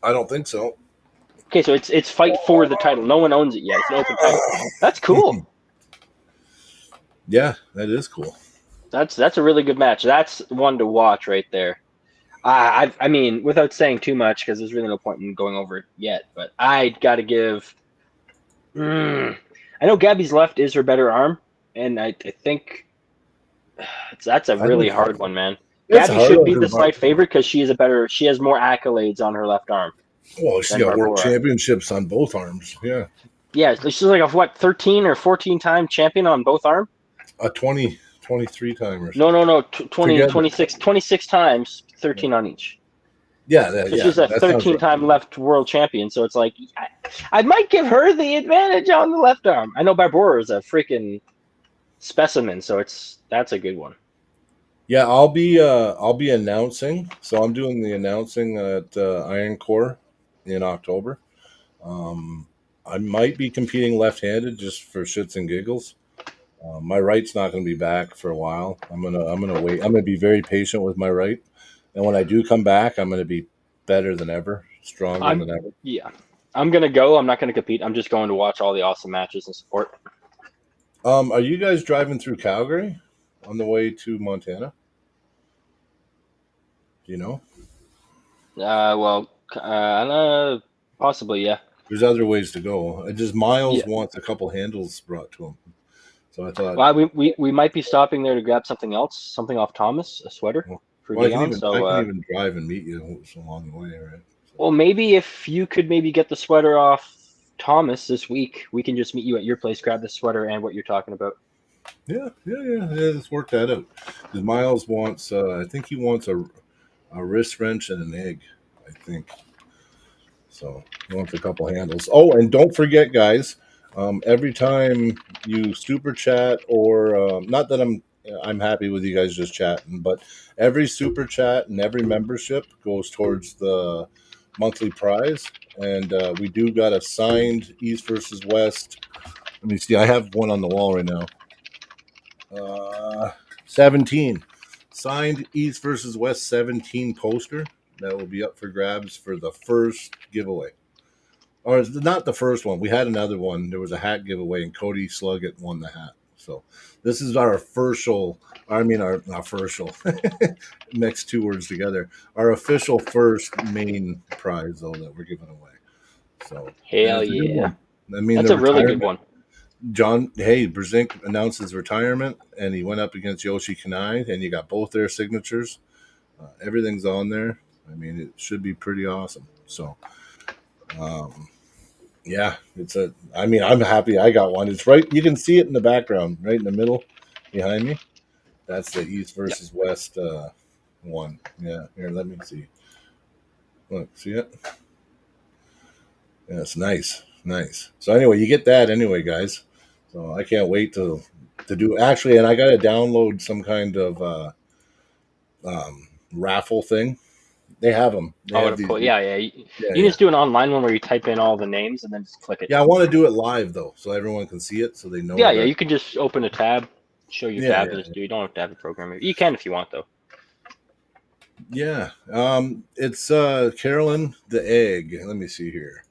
I don't think so. Okay, so it's fight for the title. No one owns it yet. It's an open title. That's cool. Yeah, that is cool. That's a really good match. That's one to watch right there. I mean, without saying too much, because there's really no point in going over it yet, but I got to give. I know Gabby's left is her better arm, and I think that's a really hard one, man. Gabby should be the slight favorite because she has more accolades on her left arm. Well, she got world championships on both arms. Yeah. Yeah, she's like a 13 or 14-time champion on both arms. A 23 time or something. No, 26 times, 13 on each. Yeah, so she's a 13-time left world champion. So it's like I might give her the advantage on the left arm. I know Barbora is a freaking specimen, so that's a good one. Yeah, I'll be announcing. So I'm doing the announcing at Iron Core in October. I might be competing left-handed just for shits and giggles. My right's not going to be back for a while. I'm gonna wait. I'm gonna be very patient with my right, and when I do come back, I'm gonna be better than ever, stronger than ever. Yeah, I'm gonna go. I'm not gonna compete. I'm just going to watch all the awesome matches and support. Are you guys driving through Calgary on the way to Montana? Do you know? Possibly, yeah. There's other ways to go. Just Miles wants a couple handles brought to him. So I thought, well, we might be stopping there to grab something else, something off Thomas, a sweater for Dion. I can even drive and meet you along the way, right? So. Well, maybe if you could get the sweater off Thomas this week, we can just meet you at your place, grab the sweater and what you're talking about. Yeah. Let's work that out. Because Miles wants, I think he wants a wrist wrench and an egg, I think. So he wants a couple handles. Oh, and don't forget, guys, Every time you super chat, or not that I'm happy with you guys just chatting, but every super chat and every membership goes towards the monthly prize. And we do got a signed East versus West. Let me see. I have one on the wall right now. 17 signed East versus West 17 poster that will be up for grabs for the first giveaway. Or not the first one. We had another one. There was a hat giveaway, and Cody Sluggett won the hat. So this is our official. I mean, our official. Next two words together. Our official first main prize, though, that we're giving away. So Hell it's a good yeah. one. I mean, That's the a really retirement. good one. John, hey, Brzezinski announced his retirement, and he went up against Yoshi Kanai, and you got both their signatures. Everything's on there. I mean, it should be pretty awesome. So, yeah, it's a. I mean, I'm happy I got one. It's right. You can see it in the background, right in the middle, behind me. That's the East Yep. versus West one. Yeah, here, let me see. Look, see it? Yeah, it's nice, nice. So anyway, you get that anyway, guys. So I can't wait to do actually, and I got to download some kind of raffle thing. They have them. They Oh, have these. yeah, yeah. You Yeah, can yeah. just do an online one where you type in all the names and then just click it. Yeah, I want to do it live though, so everyone can see it, so they know. Yeah, that, yeah. You can just open a tab, show your Yeah, tab, yeah, and just do. You don't have to have a program. You can if you want, though. yeah. It's Carolyn the egg. Let me see here.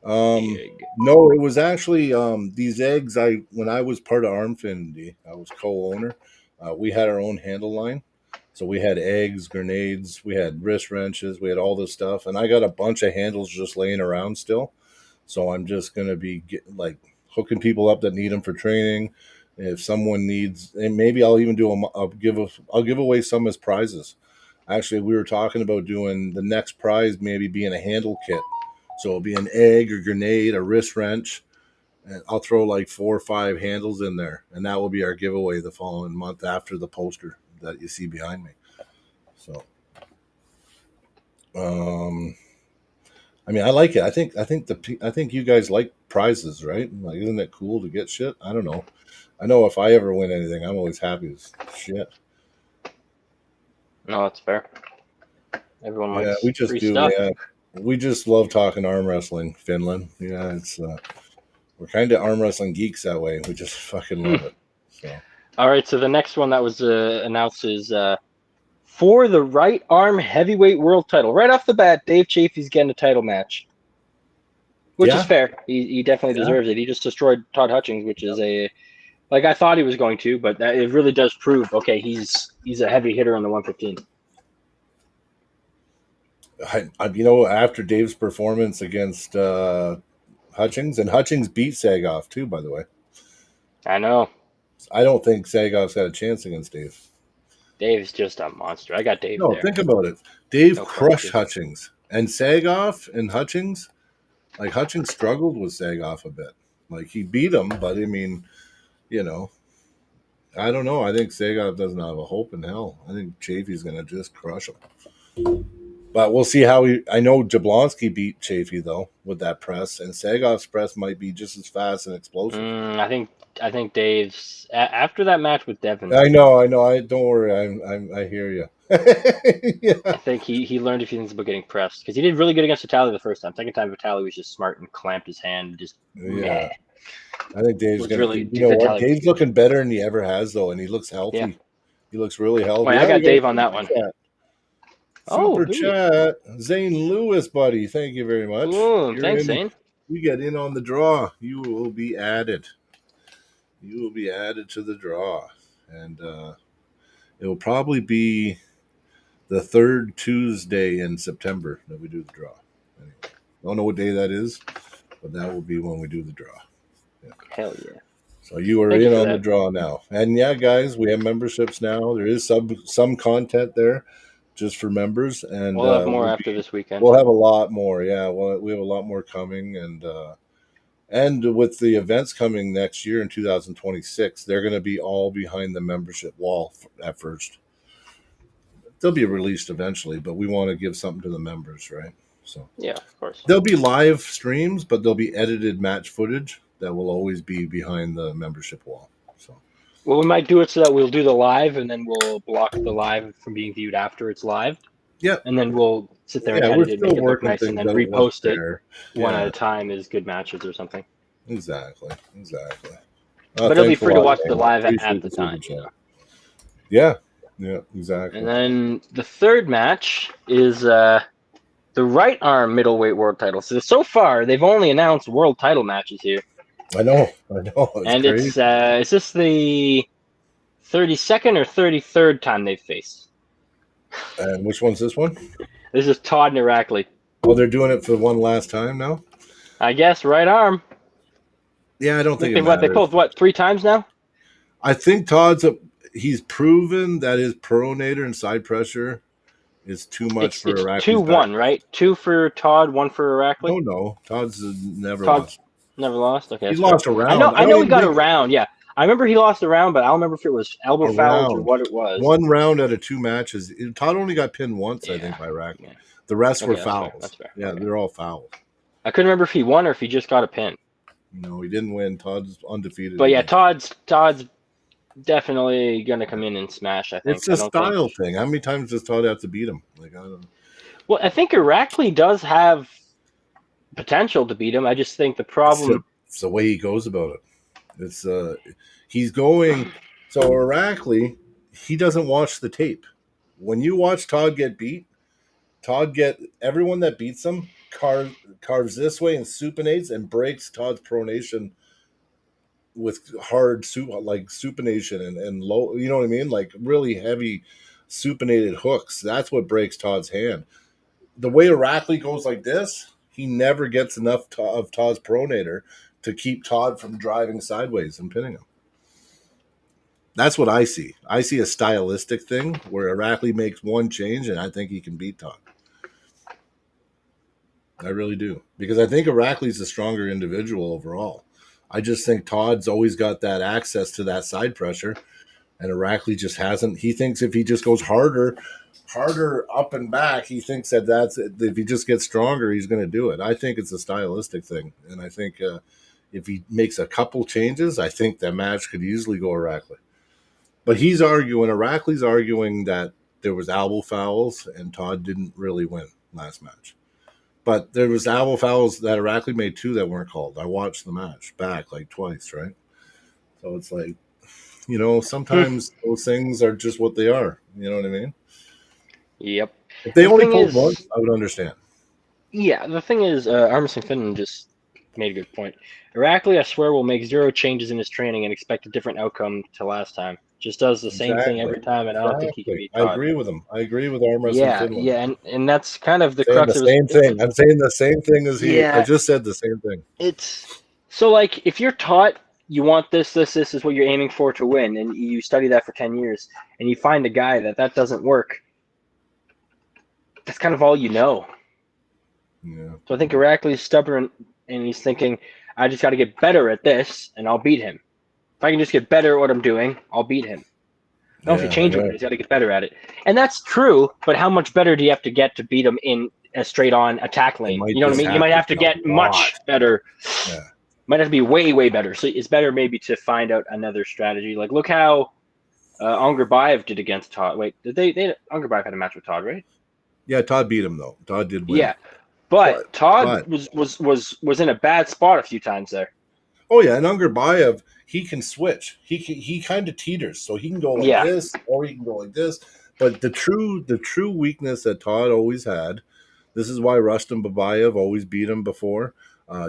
Dig. No, it was actually these eggs. When I was part of Armfinity, I was co-owner. We had our own handle line, so we had eggs, grenades, we had wrist wrenches, we had all this stuff, and I got a bunch of handles just laying around still. So I'm just gonna be hooking people up that need them for training. If someone needs, and maybe I'll even do them. I'll give away some as prizes. Actually, we were talking about doing the next prize, maybe being a handle kit. So it'll be an egg, a grenade, a wrist wrench, and I'll throw like 4 or 5 handles in there, and that will be our giveaway the following month after the poster that you see behind me. So, I mean, I like it. I think you guys like prizes, right? Like, isn't it cool to get shit? I don't know. I know if I ever win anything, I'm always happy as shit. No, that's fair. Everyone Yeah, likes we just free do. stuff. Yeah, we just love talking arm wrestling, Finland. Yeah, it's we're kind of arm wrestling geeks that way. We just fucking love it. So. All right, so the next one that was announced is for the right arm heavyweight world title. Right off the bat, Dave Chafee's getting a title match, which is Yeah, fair. He definitely yeah. deserves it. He just destroyed Todd Hutchings, which is like I thought he was going to, but it really does prove okay. He's a heavy hitter on the 115. After Dave's performance against Hutchings, and Hutchings beat Sagoff too, by the way. I know. I don't think Sagoff's got a chance against Dave. Dave's just a monster. I got Dave No, there. think about it. Dave No crushed question. Hutchings, and Sagoff and Hutchings, like Hutchings struggled with Sagoff a bit. Like he beat him, but I mean, I don't know. I think Sagoff doesn't have a hope in hell. I think Chafee's going to just crush him. But we'll see how I know Jablonski beat Chafee though with that press, and Sagoff's press might be just as fast and explosive. I think Dave's after that match with Devin. I know. I don't worry. I hear you. Yeah. I think he learned a few things about getting pressed because he did really good against Vitali the first time. Second time, Vitali was just smart and clamped his hand. Just Yeah. I think Dave's was gonna. really You know what? Vitali. Dave's looking better than he ever has though, and he looks healthy. Yeah. He looks really healthy. Wait, I got Dave on that one. Chat. Oh, Super chat, Zane Lewis, buddy. Thank you very much. Ooh, thanks, Zane. You get in on the draw. You will be added. You will be added to the draw, and it will probably be the third Tuesday in September that we do the draw. Anyway, don't know what day that is, but that will be when we do the draw. Yeah. Hell yeah. So you are in on the draw now. And yeah, guys, we have memberships now. There is some content there just for members. And we'll have more after this weekend. We'll have a lot more. Yeah, we have a lot more coming. And with the events coming next year in 2026, they're going to be all behind the membership wall at first. They'll be released eventually, but we want to give something to the members, right? So yeah, of course. There'll be live streams, but there'll be edited match footage. that will always be behind the membership wall. So. Well, we might do it so that we'll do the live, and then we'll block the live from being viewed after it's live. Yeah. And then we'll sit there and Yeah, edit we're it, make still it look working nice, and things then out once repost it there. one at Yeah. a time as good matches or something. Exactly. But it'll be Thanks a free to lot, watch the man. live at Appreciate the super time. chat. Yeah, exactly. And then the third match is the right arm middleweight world title. So far, they've only announced world title matches here. I know. It's And crazy. is this the 32nd or 33rd time they've faced? And which one's this one? This is Todd and Irakli. Oh, they're doing it for one last time now? I guess right arm. Yeah, I don't think it They matters. pulled 3 times now? I think he's proven that his pronator and side pressure is too much for Irakli's It's 2-1, right? 2 for Todd, 1 for Irakli. No. Todd's never Todd lost. Never lost? Okay. He's lost a round. I know he got a round, yeah. I remember he lost a round, but I don't remember if it was elbow fouls or what it was. 1 round out of 2 matches. Todd only got pinned once, I think, by Irakli. Yeah. The rest were fouls. That's fair. Yeah, they're all fouls. I couldn't remember if he won or if he just got a pin. No, he didn't win. Todd's undefeated. But yeah, Todd's definitely gonna come in and smash. I think it's a style thing. How many times does Todd have to beat him? Like, I don't know. Well, I think Irakli does have potential to beat him. I just think the problem. It's the way he goes about it. It's he's going. So Irakli, he doesn't watch the tape. When you watch Todd get beat, everyone that beats him carves this way and supinates and breaks Todd's pronation with hard supination and low, you know what I mean? Like really heavy supinated hooks. That's what breaks Todd's hand. The way Irakli goes like this, he never gets enough of Todd's pronator to keep Todd from driving sideways and pinning him. That's what I see. I see a stylistic thing where Irakli makes one change, and I think he can beat Todd. I really do. Because I think Irakli's the stronger individual overall. I just think Todd's always got that access to that side pressure, and Irakli just hasn't. He thinks if he just goes harder up and back, he thinks that's if he just gets stronger, he's going to do it. I think it's a stylistic thing, and I think if he makes a couple changes, I think that match could easily go Irakli. But Irakli's arguing that there was elbow fouls, and Todd didn't really win last match. But there was elbow fouls that Irakli made 2 that weren't called. I watched the match back like twice, right? So it's like, sometimes those things are just what they are. You know what I mean? Yep. If they only pulled once, I would understand. Yeah, the thing is, Armisen Finn just made a good point. Irakli, I swear, will make 0 changes in his training and expect a different outcome to last time. Just does the same thing every time, and I don't think he can beat Todd. I agree with him. I agree with Armisen Finn. Yeah, and that's kind of the crux of the same thing. I'm saying the same thing as he. I just said the same thing. It's so like if you're taught you want this is what you're aiming for to win, and you study that for 10 years, and you find a guy that doesn't work. That's kind of all you know. Yeah. So I think Irakli's stubborn, and he's thinking, I just got to get better at this, and I'll beat him. If I can just get better at what I'm doing, I'll beat him. No, if you change it, he's got to get better at it. And that's true, but how much better do you have to get to beat him in a straight-on attack lane? You know what I mean? You might have to get much better. Yeah. Might have to be way, way better. So it's better maybe to find out another strategy. Like, look how Angarbayev did against Todd. Wait, Angarbayev had a match with Todd, right? Yeah, Todd beat him, though. Todd did win. Yeah, but Todd was in a bad spot a few times there. Oh, yeah, and Angarbayev, he can switch. He kind of teeters, so he can go like this, or he can go like this. But the true weakness that Todd always had, this is why Rustam Babayev always beat him before.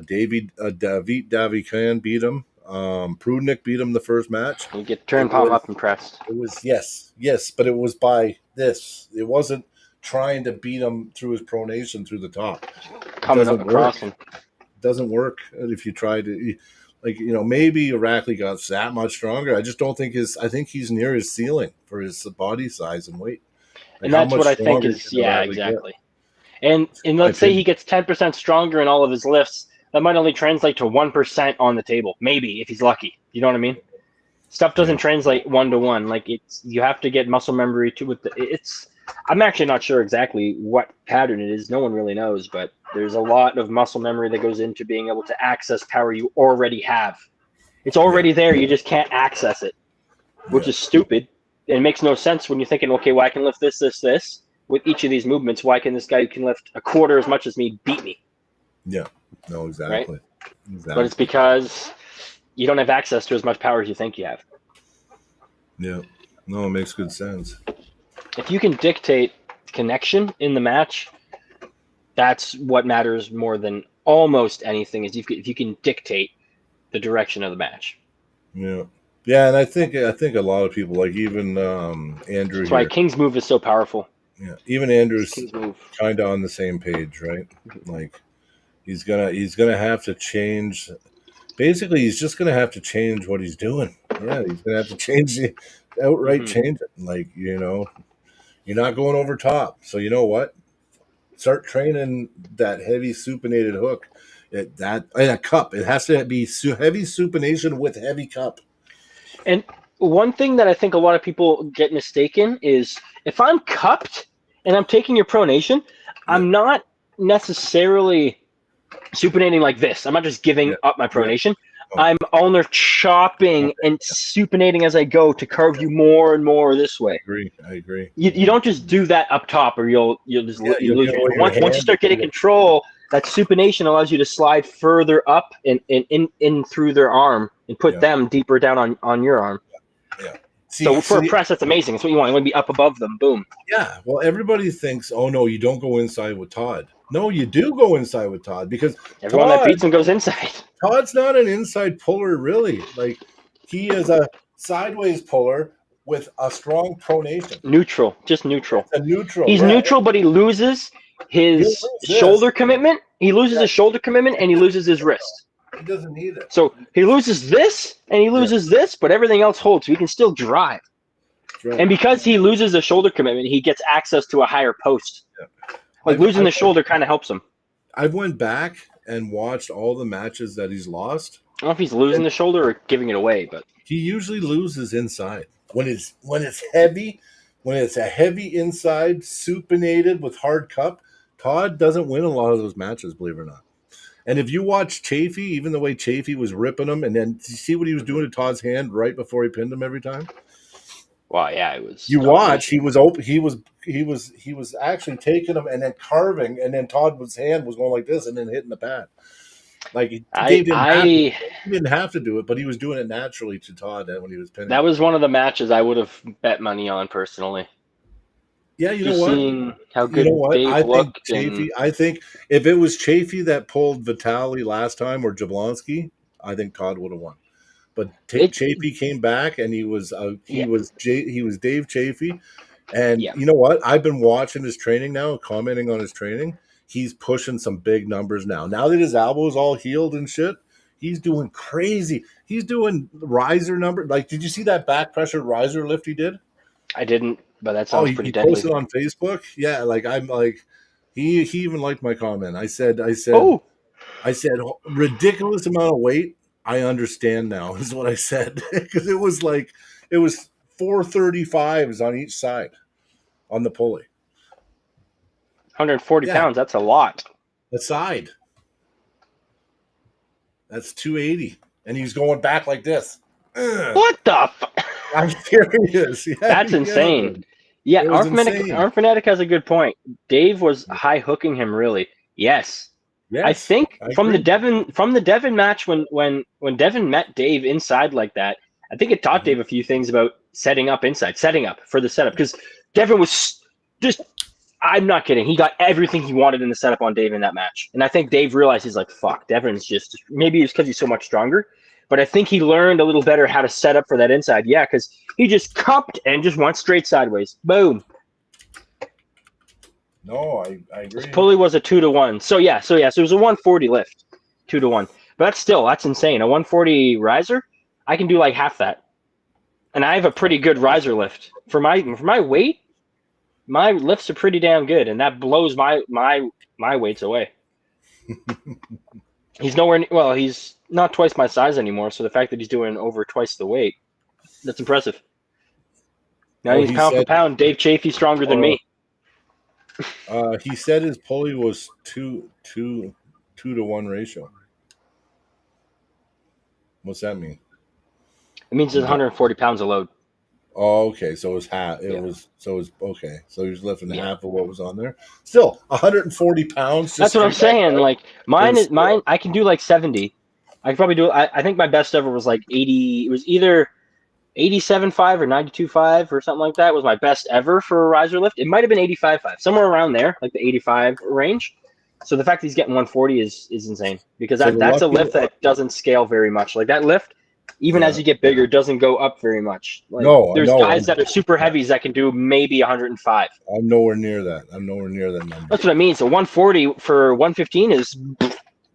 David Davikan beat him. Prudnik beat him the first match. You get turned palm up and pressed. It was yes, but it was by this. It wasn't trying to beat him through his pronation through the top. Coming up across him. It doesn't work if you try to. Maybe Irakli got that much stronger. I just don't think I think he's near his ceiling for his body size and weight. And that's what I think is, exactly. And let's say he gets 10% stronger in all of his lifts. That might only translate to 1% on the table, maybe, if he's lucky. You know what I mean? Stuff doesn't translate 1-to-1. Like, you have to get muscle memory too. I'm actually not sure exactly what pattern it is. No one really knows, but There's a lot of muscle memory that goes into being able to access power you already have. It's already there. You just can't access it, which is stupid. It makes no sense when you're thinking, okay, well, I can lift this, this, this. With each of these movements, why can this guy who can lift a quarter as much as me beat me? Yeah. No, exactly. Right? Exactly. But it's because you don't have access to as much power as you think you have. Yeah. No, it makes good sense. If you can dictate connection in the match, that's what matters more than almost anything. Is if you can dictate the direction of the match. Yeah. Yeah, and I think a lot of people, like even Andrew. That's why King's move is so powerful. Yeah, even Andrew's King's move. kind of on the same page, right? Like he's gonna have to change. Basically, he's just gonna have to change what he's doing. Yeah, he's gonna have to change outright change it. Like you're not going over top. So you know what? Start training that heavy supinated hook. And a cup. It has to be heavy supination with heavy cup. And one thing that I think a lot of people get mistaken is if I'm cupped and I'm taking your pronation, I'm not necessarily supinating like this. I'm not just giving up my pronation. I'm ulnar chopping and supinating as I go to carve you more and more this way. I agree. You don't just do that up top or you'll just lose your once you start getting control, that supination allows you to slide further up and in through their arm and put them deeper down on your arm. Yeah. So for a press, that's amazing. That's what you want. You want to be up above them. Boom. Yeah. Well, everybody thinks, oh no, you don't go inside with Todd. No, you do go inside with Todd because everyone that beats him goes inside. Todd's not an inside puller, really. Like he is a sideways puller with a strong pronation. Neutral, just neutral. It's a neutral. He's neutral, but he loses his shoulder commitment. He loses his shoulder commitment, and he loses his wrist. He doesn't need it. So he loses this, and he loses this, but everything else holds. So he can still drive. Right. And because he loses the shoulder commitment, he gets access to a higher post. Yeah. Like losing the shoulder kind of helps him. I've went back and watched all the matches that he's lost. I don't know if he's losing the shoulder or giving it away, but he usually loses inside. When it's heavy, when it's a heavy inside, supinated with hard cup, Todd doesn't win a lot of those matches, believe it or not. And if you watch Chafee, even the way Chafee was ripping him, and then you see what he was doing to Todd's hand right before he pinned him every time. Well, yeah, it was. You watch, he was open. He was actually taking him and then carving, and then Todd's hand was going like this, and then hitting the pad. Like he didn't have to do it, but he was doing it naturally to Todd when he was pinning. That was one of the matches I would have bet money on personally. Yeah, you know what? Seeing how good Dave looked. I think if it was Chafee that pulled Vitali last time or Jablonski, I think Todd would have won. But Chafee came back and he was Dave Chafee, and you know what? I've been watching his training now, commenting on his training. He's pushing some big numbers now. Now that his elbow's all healed and shit, he's doing crazy. He's doing riser number. Like, did you see that back pressure riser lift he did? I didn't, but that sounds pretty deadly. He posted on Facebook. Yeah, like I'm like, he even liked my comment. I said, ridiculous amount of weight. I understand now is what I said because it was 435s on each side on the pulley. 140 pounds. That's a lot. The side. That's 280, and he's going back like this. What the? I'm serious. Yeah, that's insane. Yeah, Armfanatic has a good point. Dave was high hooking him really. Yes. I think from the Devin match when Devin met Dave inside like that, I think it taught Dave a few things about setting up for the setup because Devin was just, I'm not kidding, he got everything he wanted in the setup on Dave in that match. And I think Dave realized he's like, fuck, Devin's just, maybe it's because he's so much stronger, but I think he learned a little better how to set up for that inside. Yeah, because he just cupped and just went straight sideways. Boom. No, I agree. His pulley was a 2-to-1. So it was a 140 lift, 2-to-1. But that's insane. A 140 riser, I can do like half that, and I have a pretty good riser lift for my weight. My lifts are pretty damn good, and that blows my weights away. He's nowhere. Well, he's not twice my size anymore. So the fact that he's doing over twice the weight, that's impressive. Now he's pound for pound. Dave Chafee stronger than me. He said his pulley was 2-to-1 ratio. What's that mean? It means it's 140 pounds of load. Oh, okay. So it was half. Yeah. Okay. So he was lifting Yeah. half of what was on there. Still, 140 pounds. That's what I'm saying. Like mine is mine. I can do like 70. I could probably do. I think my best ever was like 80. It was either 87.5 or 92.5 or something like that. Was my best ever for a riser lift. It might have been 85.5, somewhere around there, like the 85 range. So the fact that he's getting 140 is insane because that's a lift that doesn't scale very much. Like that lift, even as you get bigger, doesn't go up very much. Like, there's guys that are super heavies that can do maybe 105. I'm nowhere near that. I'm nowhere near that number. That's what I mean. So 140 for 115 is.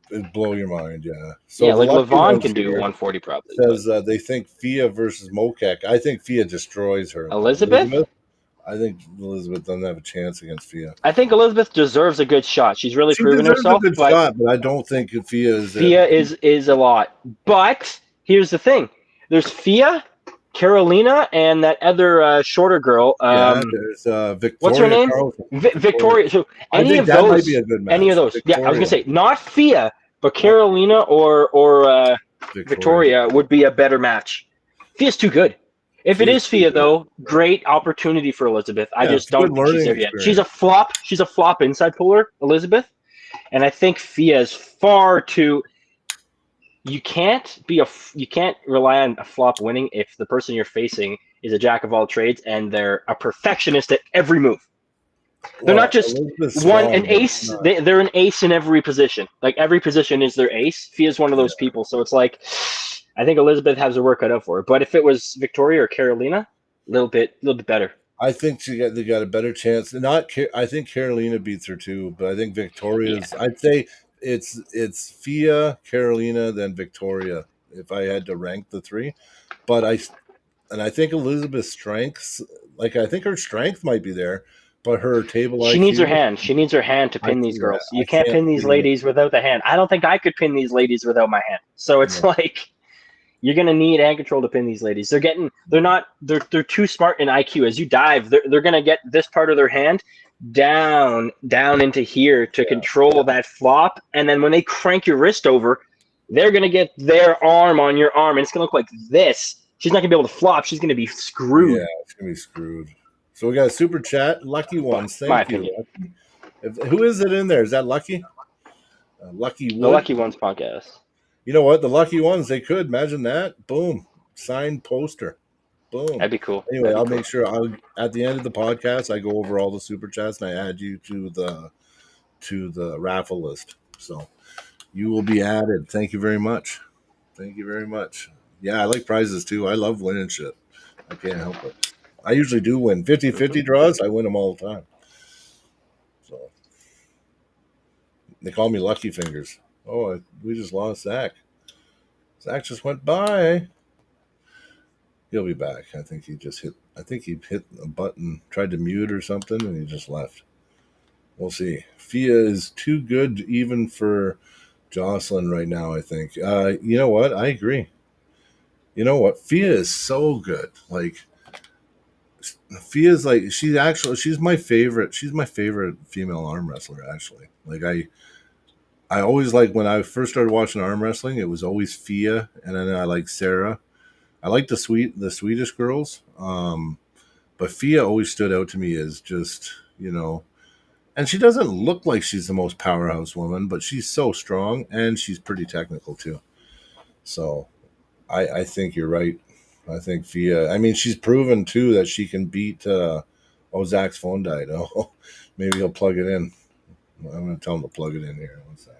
It'd blow your mind, yeah. So yeah, like Levon can do 140 probably. Says they think Fia versus Mokek. I think Fia destroys her. Elizabeth? I think Elizabeth doesn't have a chance against Fia. I think Elizabeth deserves a good shot. She's really proven herself. A good shot, but I don't think Fia is. Fia is a lot. But here's the thing: there's Fia, Carolina, and that other shorter girl. There's Victoria. What's her name? Victoria. So any of those? Might be a good match. Any of those? Victoria. Yeah, I was gonna say not Fia, but Carolina or Victoria would be a better match. Fia's too good. If it is Fia, though, great opportunity for Elizabeth. I just don't think she's there yet. She's a flop. She's a flop inside puller, Elizabeth, and I think Fia is far too. You can't rely on a flop winning if the person you're facing is a jack of all trades and they're a perfectionist at every move. They're not just an ace. They're an ace in every position. Like every position is their ace. Fia's one of those people. So it's like, I think Elizabeth has her work cut out for her. But if it was Victoria or Carolina, a little bit better. I think they got a better chance. I think Carolina beats her too, but I think Victoria's. Yeah. I'd say it's Fia, Carolina, then Victoria. If I had to rank the three, but I think Elizabeth's strengths. Like I think her strength might be there. But her table She needs her hand. She needs her hand to pin these girls. You can't pin these ladies without the hand. I don't think I could pin these ladies without my hand. So it's like you're gonna need hand control to pin these ladies. They're too smart in IQ. As you dive, they're gonna get this part of their hand down into here to control that flop. And then when they crank your wrist over, they're gonna get their arm on your arm, and it's gonna look like this. She's not gonna be able to flop. She's gonna be screwed. Yeah, she's gonna be screwed. So we got a super chat. Lucky Ones. Thank you. Who is it in there? Is that Lucky? Lucky Wood? The Lucky Ones podcast. You know what? The Lucky Ones, they could. Imagine that. Boom. Signed poster. Boom. That'd be cool. Anyway, I'll make sure at the end of the podcast, I go over all the super chats and I add you to the raffle list. So you will be added. Thank you very much. Thank you very much. Yeah, I like prizes too. I love winning shit. I can't help it. I usually do win 50-50 draws. I win them all the time. So they call me Lucky Fingers. Oh, we just lost Zach. Zach just went by. He'll be back. I think he hit a button, tried to mute or something, and he just left. We'll see. Fia is too good even for Jocelyn right now, I think. You know what? I agree. You know what? Fia is so good. Like, Fia's like she's my favorite female arm wrestler, actually. Like I always like when I first started watching arm wrestling, it was always Fia, and then I like Sarah. I like the Swedish girls. But Fia always stood out to me as just, and she doesn't look like she's the most powerhouse woman, but she's so strong and she's pretty technical too. So I think you're right. I think Fia, I mean, she's proven too that she can beat, Zach's phone died. Oh, maybe he'll plug it in. I'm going to tell him to plug it in here. One sec.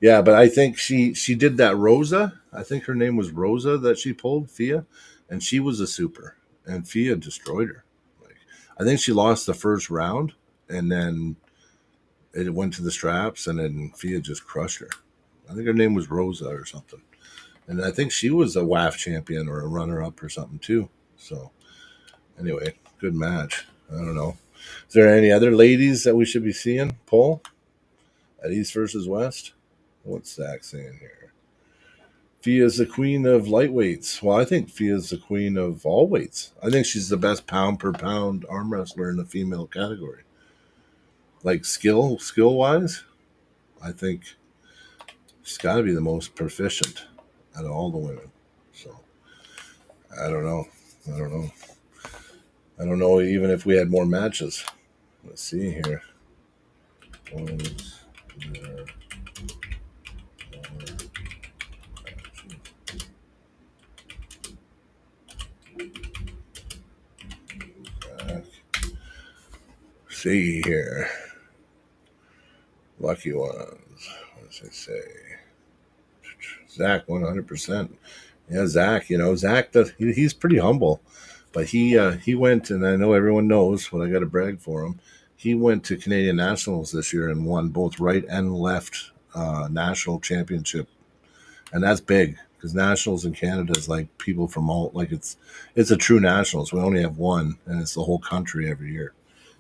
Yeah, but I think she did that Rosa. I think her name was Rosa that she pulled, Fia, and she was a super, and Fia destroyed her. Like, I think she lost the first round, and then it went to the straps, and then Fia just crushed her. I think her name was Rosa or something. And I think she was a WAF champion or a runner-up or something too. So, anyway, good match. I don't know. Is there any other ladies that we should be seeing, Paul, at East versus West? What's Zach saying here? Fia's the queen of lightweights. Well, I think Fia's the queen of all weights. I think she's the best pound per pound arm wrestler in the female category. Like skill wise, I think she's got to be the most proficient out of all the women. So I don't know. I don't know even if we had more matches. Let's see here. See here. Lucky ones. What does it say? Zach, 100%. Yeah, Zach. Zach he's pretty humble, but he went, and I know everyone knows, but I got to brag for him. He went to Canadian Nationals this year and won both right and left national championship, and that's big because nationals in Canada is like people from all it's a true nationals. We only have one, and it's the whole country every year.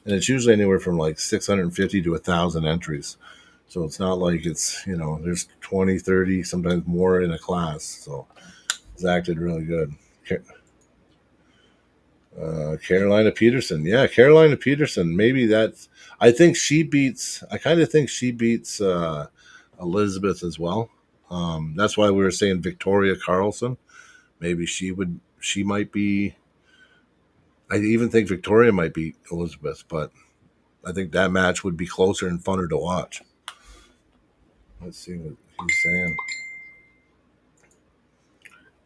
And it's usually anywhere from like 650 to 1,000 entries. So it's not like it's, there's 20, 30, sometimes more in a class. So Zach did really good. Carolina Peterson. Yeah, Carolina Peterson. Maybe that's, I kind of think she beats Elizabeth as well. That's why we were saying Victoria Carlson. Maybe she might be, I even think Victoria might beat Elizabeth, but I think that match would be closer and funner to watch. Let's see what he's saying.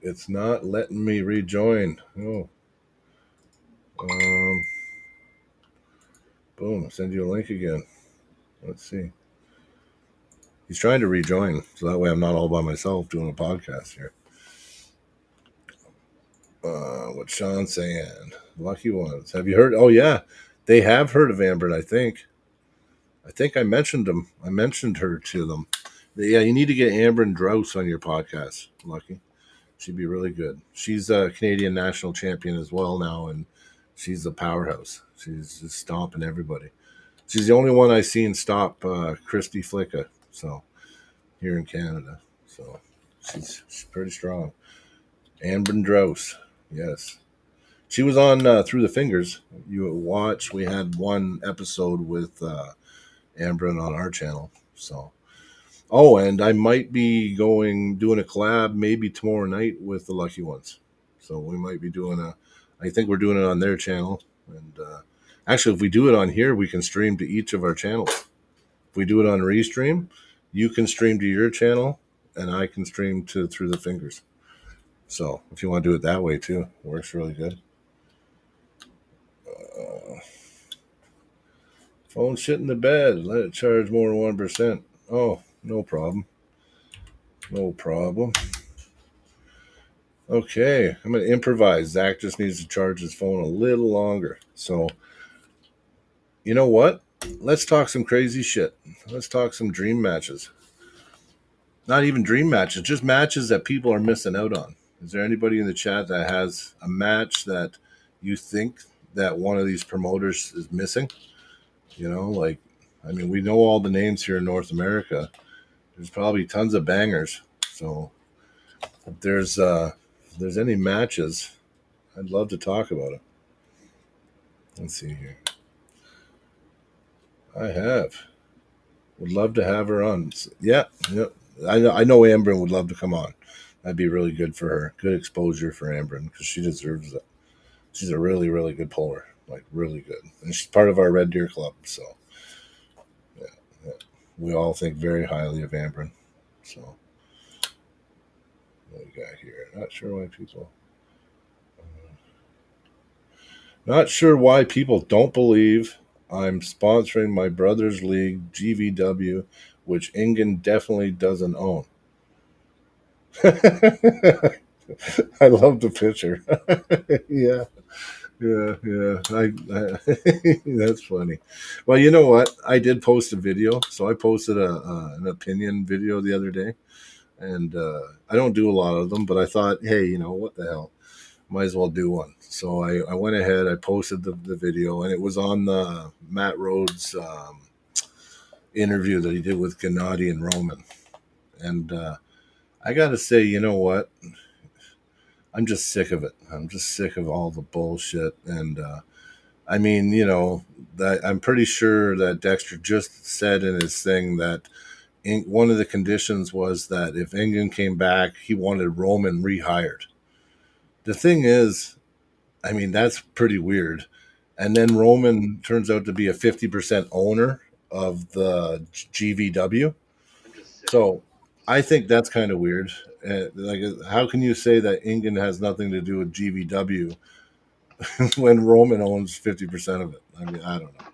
It's not letting me rejoin. Oh. Boom. Send you a link again. Let's see. He's trying to rejoin, so that way I'm not all by myself doing a podcast here. What's Sean saying? Lucky ones. Have you heard? Oh, yeah. They have heard of Amber, I think. I think I mentioned them. I mentioned her to them. Yeah, you need to get Amber and Drouse on your podcast, Lucky. She'd be really good. She's a Canadian national champion as well now, and she's a powerhouse. She's just stomping everybody. She's the only one I've seen stop Christy Flicka, so here in Canada. So she's pretty strong. Amber and Drouse, yes. She was on Through the Fingers. You watch. We had one episode with Amber on our channel. So, and I might be doing a collab maybe tomorrow night with the Lucky Ones. So we might be I think we're doing it on their channel. And actually, if we do it on here, we can stream to each of our channels. If we do it on Restream, you can stream to your channel, and I can stream to Through the Fingers. So if you want to do it that way too, it works really good. Phone shit in the bed. Let it charge more than 1%. Oh, no problem. No problem. Okay, I'm going to improvise. Zach just needs to charge his phone a little longer. So, you know what? Let's talk some crazy shit. Let's talk some dream matches. Not even dream matches, just matches that people are missing out on. Is there anybody in the chat that has a match that you think that one of these promoters is missing? We know all the names here in North America. There's probably tons of bangers. So if there's any matches, I'd love to talk about it. Let's see here. Would love to have her on. Yeah. I know Amber would love to come on. That'd be really good for her. Good exposure for Amber because she deserves it. She's a really, really good puller. Like, really good. And she's part of our Red Deer Club. So, yeah. We all think very highly of Amber. So, what we got here? Not sure why people don't believe I'm sponsoring my brother's league, GVW, which Ingen definitely doesn't own. I love the picture. Yeah. That's funny. Well, you know what? I did post a video. So I posted an opinion video the other day. And I don't do a lot of them, but I thought, hey, what the hell? Might as well do one. So I went ahead, I posted the video, and it was on the Matt Rhodes interview that he did with Gennady and Roman. And I got to say, you know what? I'm just sick of it. I'm just sick of all the bullshit. And I mean, that I'm pretty sure that Dexter just said in his thing that one of the conditions was that if England came back, he wanted Roman rehired. The thing is, I mean, that's pretty weird. And then Roman turns out to be a 50% owner of the GVW. So I think that's kind of weird. Like, how can you say that England has nothing to do with GVW when Roman owns 50% of it? I mean, I don't know.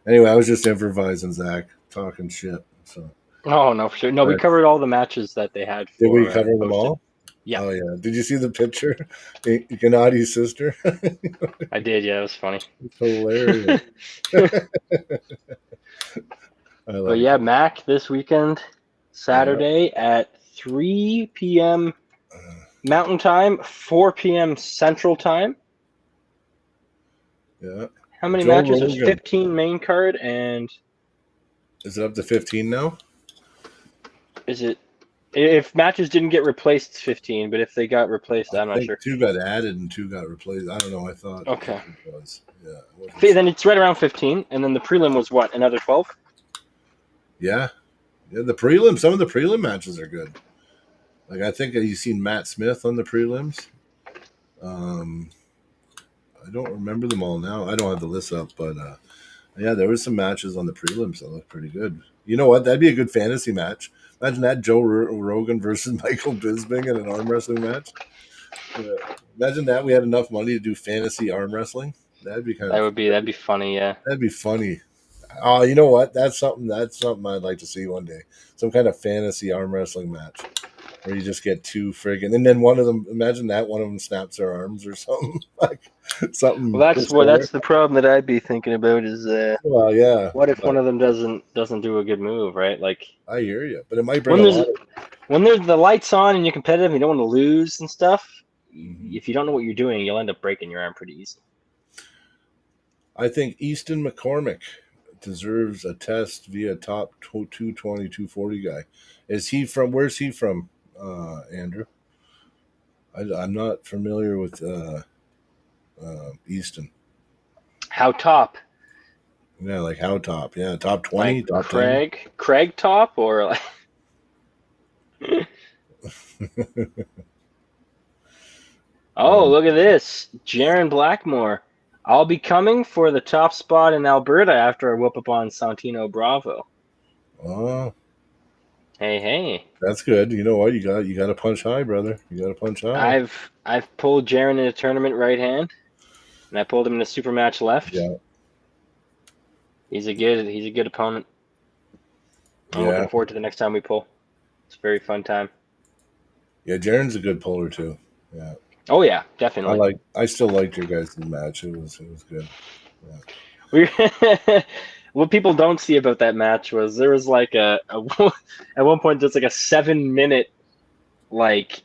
Anyway, I was just improvising, Zach, talking shit. So. Oh no, for sure. No, we But covered all the matches that they had. did we For cover them posted. all? Yeah. Oh yeah. Did you see the picture? Gennadi's sister. I did. Yeah, it was funny. It's hilarious. But yeah, Mac this weekend, Saturday at 3 p.m. Mountain Time, 4 p.m. Central Time. Yeah. How many Joe matches? There's Rogan. 15 main card, and is it up to 15 now? is it? If matches didn't get replaced, it's 15. But if they got replaced, I'm I not think sure. 2 got added and 2 got replaced. I don't know. I thought Okay. it was. Yeah. Then it's right around 15, and then the prelim was what? Another 12? Yeah. Yeah. The prelim. Some of the prelim matches are good. Like I think you've seen Matt Smith on the prelims. I don't remember them all now. I don't have the list up, but yeah, there was some matches on the prelims that looked pretty good. You know what? That'd be a good fantasy match. Imagine that Joe Rogan versus Michael Bisping in an arm wrestling match. Yeah. Imagine that we had enough money to do fantasy arm wrestling. That'd be That'd be funny. Yeah. That'd be funny. Oh, you know what? That's something I'd like to see one day. Some kind of fantasy arm wrestling match where you just get 2 friggin' and then one of them. Imagine that one of them snaps their arms or something like something. Well, that's the problem that I'd be thinking about is well, yeah. what if one of them doesn't do a good move, right? Like I hear you, but it might bring a lot. When there's the lights on and you're competitive, and you don't want to lose and stuff. If you don't know what you're doing, you'll end up breaking your arm pretty easy. I think Easton McCormick deserves a test via top 220, 240 guy. Is he from? Where's he from, Andrew? I'm not familiar with Easton. How top? Yeah, like how top? Yeah, top 20, like top Craig top, or like. Oh, look at this. Jaron Blackmore. I'll be coming for the top spot in Alberta after I whoop up on Santino Bravo. Oh. Hey. That's good. You know what? You got to punch high, brother. You got to punch high. I've pulled Jaron in a tournament right hand, and I pulled him in a super match left. Yeah. He's a good opponent. I'm looking forward to the next time we pull. It's a very fun time. Yeah, Jaron's a good puller too. Yeah. Oh yeah, definitely. I still liked your guys' match. It was good. Yeah. What people don't see about that match was there was like at one point there's like a 7-minute like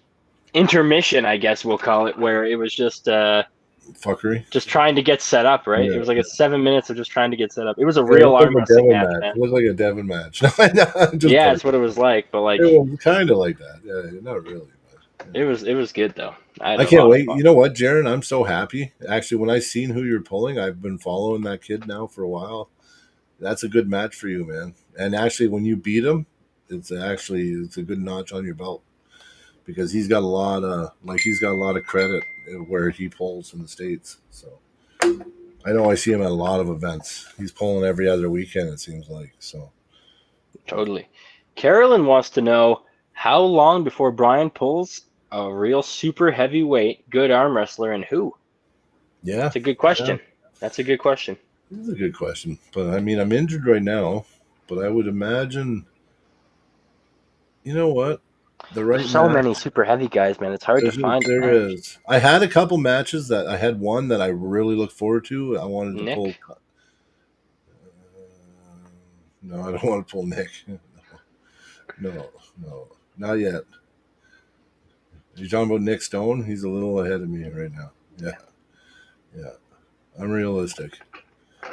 intermission, I guess we'll call it, where it was just fuckery, just trying to get set up, right? Yeah. It was like a 7 minutes of just trying to get set up. It was a real arm wrestling match, man. It looked like a Devon match. Yeah, that's what it was like, but like it was kind of like that. Yeah, not really. But, yeah. It was good though. I can't wait. You know what, Jaron? I'm so happy. Actually, when I seen who you're pulling, I've been following that kid now for a while. That's a good match for you, man. And actually, when you beat him, it's a good notch on your belt because he's got a lot of credit where he pulls in the States. So I know I see him at a lot of events. He's pulling every other weekend, it seems like. So totally. Carolyn wants to know how long before Brian pulls a real super heavyweight good arm wrestler, and who? Yeah, that's a good question. Yeah. That's a good question. This is a good question, but I mean, I'm injured right now, but I would imagine. You know what? There's so many super heavy guys, man. It's hard to find. There is. I had a couple matches that I had one that I really look forward to. I wanted to pull. No, I don't want to pull Nick. No, not yet. Are you talking about Nick Stone? He's a little ahead of me right now. Yeah. I'm realistic.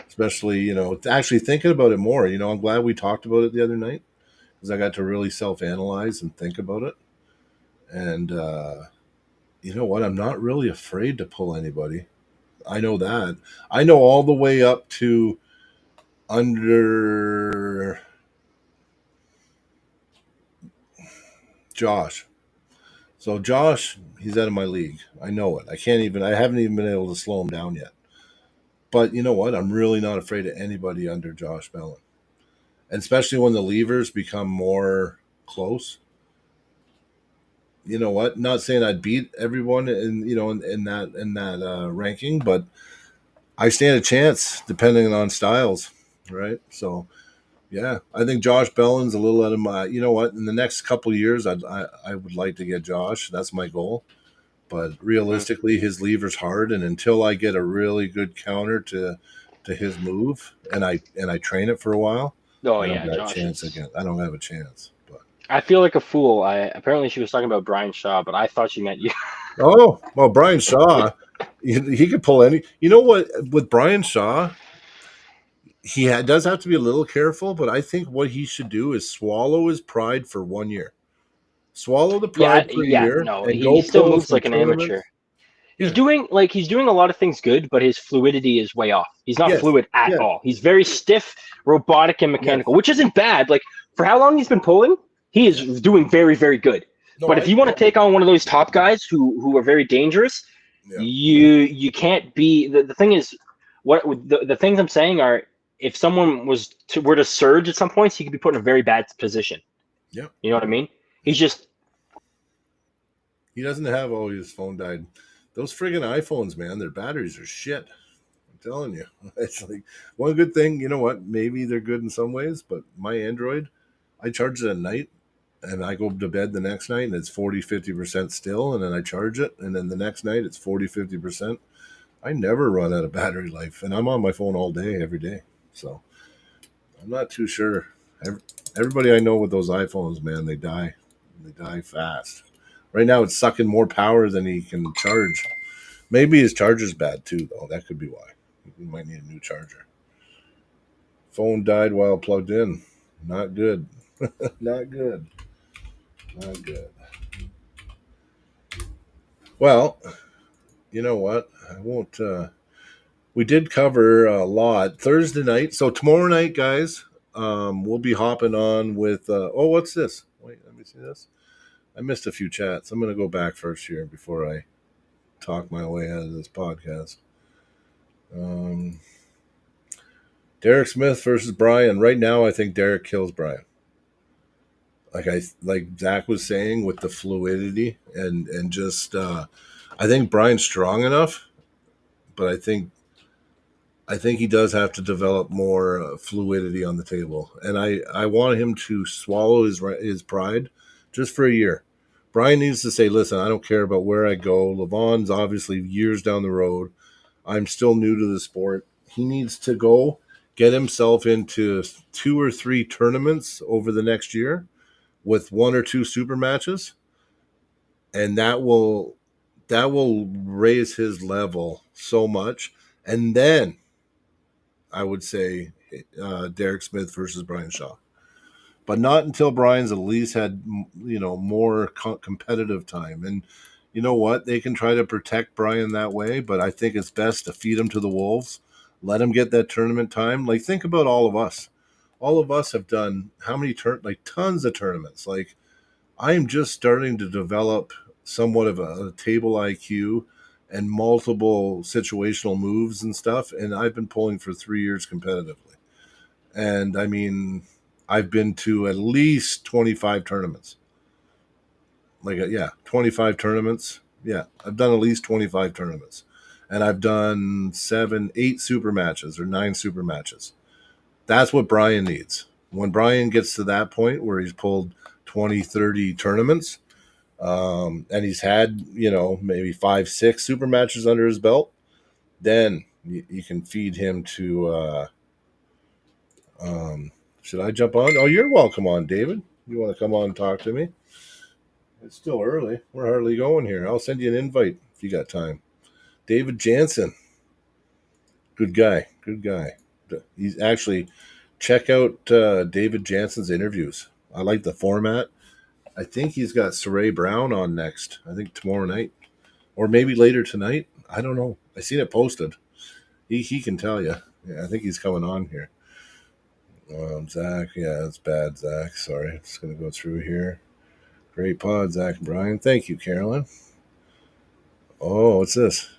Especially, actually thinking about it more. I'm glad we talked about it the other night because I got to really self-analyze and think about it. And you know what? I'm not really afraid to pull anybody. I know that. I know all the way up to under Josh. So Josh, he's out of my league. I know it. I haven't even been able to slow him down yet. But you know what? I'm really not afraid of anybody under Josh Bellin. And especially when the levers become more close. You know what? Not saying I'd beat everyone in that ranking, but I stand a chance depending on styles, right? So yeah, I think Josh Bellin's a little out of my. You know what? In the next couple of years, I would like to get Josh. That's my goal. But realistically, his lever's hard, and until I get a really good counter to his move, and I train it for a while, Oh I don't yeah, got a Josh chance is. again. I don't have a chance. But I feel like a fool. Apparently she was talking about Brian Shaw, but I thought she meant you. oh well, Brian Shaw, he could pull any. You know what? With Brian Shaw, does have to be a little careful, but I think what he should do is swallow his pride for 1 year. Swallow the Yeah, pride for a yeah, year no, and he go still pull moves some like an amateur. tournaments. Yeah. He's doing a lot of things good, but his fluidity is way off. He's not Yes. fluid at Yeah. all. He's very stiff, robotic, and mechanical, Yes. which isn't bad. Like for how long he's been pulling, he Yeah. is doing very, very good. No, But I if you want to know. take on one of those top guys who are very dangerous, Yeah. you can't be. The thing is, what the things I'm saying are, if someone were to surge at some points, he could be put in a very bad position. Yeah. You know what I mean? Yeah. He's just He doesn't have his phone died. Those friggin' iPhones, man, their batteries are shit. I'm telling you. It's like one good thing, you know what? Maybe they're good in some ways, but my Android, I charge it at night and I go to bed the next night and it's 40-50% still. And then I charge it. And then the next night it's 40-50%. I never run out of battery life. And I'm on my phone all day, every day. So I'm not too sure. Everybody I know with those iPhones, man, they die. They die fast. Right now, it's sucking more power than he can charge. Maybe his charger's bad too, though. That could be why. He might need a new charger. Phone died while plugged in. Not good. Not good. Not good. Well, you know what? I won't. We did cover a lot Thursday night. So tomorrow night, guys, we'll be hopping on with. What's this? Wait, let me see this. I missed a few chats. I'm going to go back first here before I talk my way out of this podcast. Derek Smith versus Brian. Right now, I think Derek kills Brian. Like Zach was saying, with the fluidity and just, I think Brian's strong enough, but I think he does have to develop more fluidity on the table, and I want him to swallow his pride just for a year. Brian needs to say, listen, I don't care about where I go. Levon's obviously years down the road. I'm still new to the sport. He needs to go get himself into 2 or 3 tournaments over the next year with 1 or 2 super matches, and that will raise his level so much. And then I would say Derek Smith versus Brian Shaw, but not until Brian's at least had more competitive time. And you know what? They can try to protect Brian that way, but I think it's best to feed him to the wolves, let him get that tournament time. Like, think about all of us. All of us have done how many tons of tournaments. Like, I am just starting to develop somewhat of a table IQ and multiple situational moves and stuff, and I've been pulling for 3 years competitively. And I mean, I've been to at least 25 tournaments. 25 tournaments. Yeah, I've done at least 25 tournaments. And I've done 8 super matches or 9 super matches. That's what Brian needs. When Brian gets to that point where he's pulled 20, 30 tournaments, and he's had, maybe 5, 6 super matches under his belt, then you can feed him to should I jump on? Oh, you're welcome on, David. You want to come on and talk to me? It's still early. We're hardly going here. I'll send you an invite if you got time. David Janzen. Good guy. Good guy. He's actually, check out David Jansen's interviews. I like the format. I think he's got Saray Brown on next. I think tomorrow night, or maybe later tonight. I don't know. I seen it posted. He can tell you. Yeah, I think he's coming on here. Zach, yeah, it's bad, Zach. Sorry, just gonna go through here. Great pod, Zach and Brian. Thank you, Carolyn. Oh, what's this?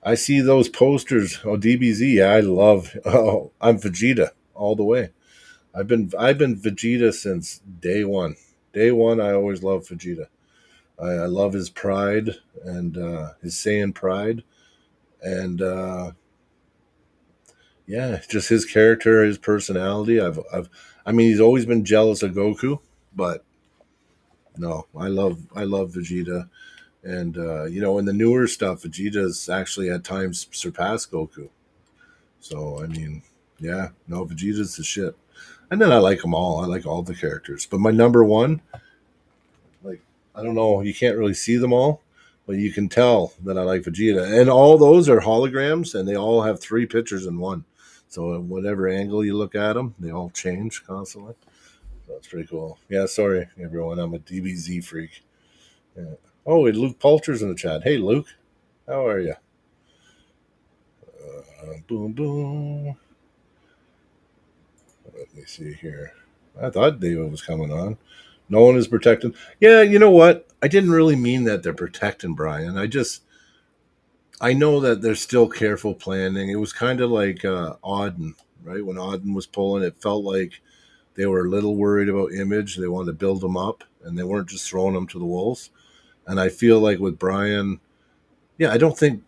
I see those posters. Oh, DBZ. Yeah, I love. Oh, I'm Vegeta all the way. I've been Vegeta since day one. Day one, I always loved Vegeta. I love his pride and his Saiyan pride, and yeah, just his character, his personality. I mean, he's always been jealous of Goku, but no, I love Vegeta, and you know, in the newer stuff, Vegeta's actually at times surpassed Goku. So I mean, yeah, no, Vegeta's the shit. And then I like them all. I like all the characters, but my number one, like, I don't know, you can't really see them all, but you can tell that I like Vegeta, and all those are holograms, and they all have 3 pictures in one. So whatever angle you look at them, they all change constantly. So that's pretty cool. Yeah, sorry everyone, I'm a DBZ freak. Yeah. Oh, and Luke Poulter's in the chat. Hey Luke, how are you? Boom boom. Let me see here. I thought David was coming on. No one is protecting. Yeah, you know what? I didn't really mean that they're protecting Brian. I know that they're still careful planning. It was kind of like Auden, right? When Auden was pulling, it felt like they were a little worried about image. They wanted to build him up, and they weren't just throwing him to the wolves. And I feel like with Brian, yeah, I don't think,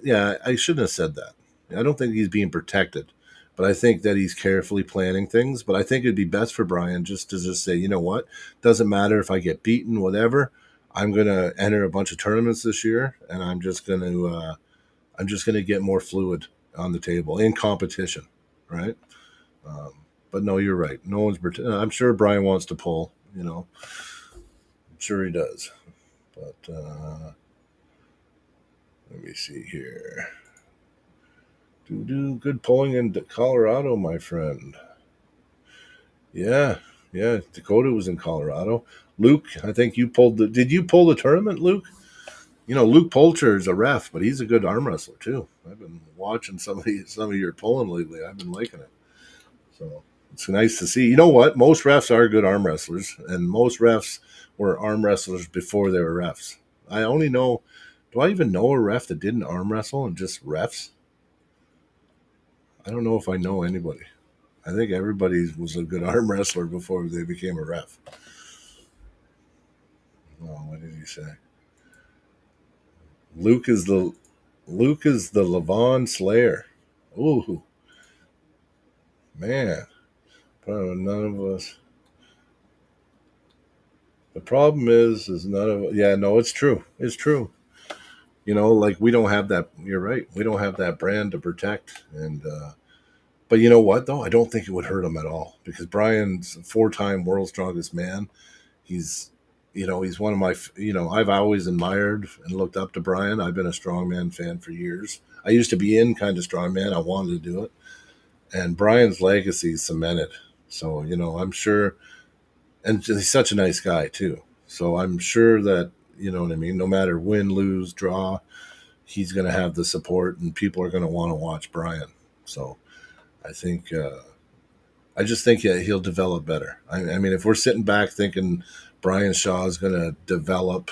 yeah, I shouldn't have said that. I don't think he's being protected, but I think that he's carefully planning things. But I think it'd be best for Brian just to just say, you know what, doesn't matter if I get beaten, whatever. I'm gonna enter a bunch of tournaments this year, and I'm just gonna get more fluid on the table in competition, right? But no, you're right. No one's. I'm sure Brian wants to pull. You know, I'm sure he does. But let me see here. Good pulling in Colorado, my friend. Yeah, yeah. Dakota was in Colorado. Luke, I think you pulled the. Did you pull the tournament, Luke? You know, Luke Poulter is a ref, but he's a good arm wrestler too. I've been watching some of your pulling lately. I've been liking it. So it's nice to see. You know what? Most refs are good arm wrestlers, and most refs were arm wrestlers before they were refs. I only know. Do I even know a ref that didn't arm wrestle and just refs? I don't know if I know anybody. I think everybody was a good arm wrestler before they became a ref. Oh, what did he say? Luke is the Levon Slayer. Ooh, man. Probably none of us. The problem is none of. Yeah, no, it's true. It's true. You know, like we don't have that. You're right. We don't have that brand to protect. And but you know what though? I don't think it would hurt him at all because Brian's a 4-time world's strongest man. He's, you know, he's one of my. You know, I've always admired and looked up to Brian. I've been a strongman fan for years. I used to be in kind of strongman. I wanted to do it, and Brian's legacy is cemented. So you know, I'm sure, and he's such a nice guy too. So I'm sure that, you know what I mean. No matter win, lose, draw, he's going to have the support, and people are going to want to watch Brian. So I think, I just think he'll develop better. I mean, if we're sitting back thinking Brian Shaw is going to develop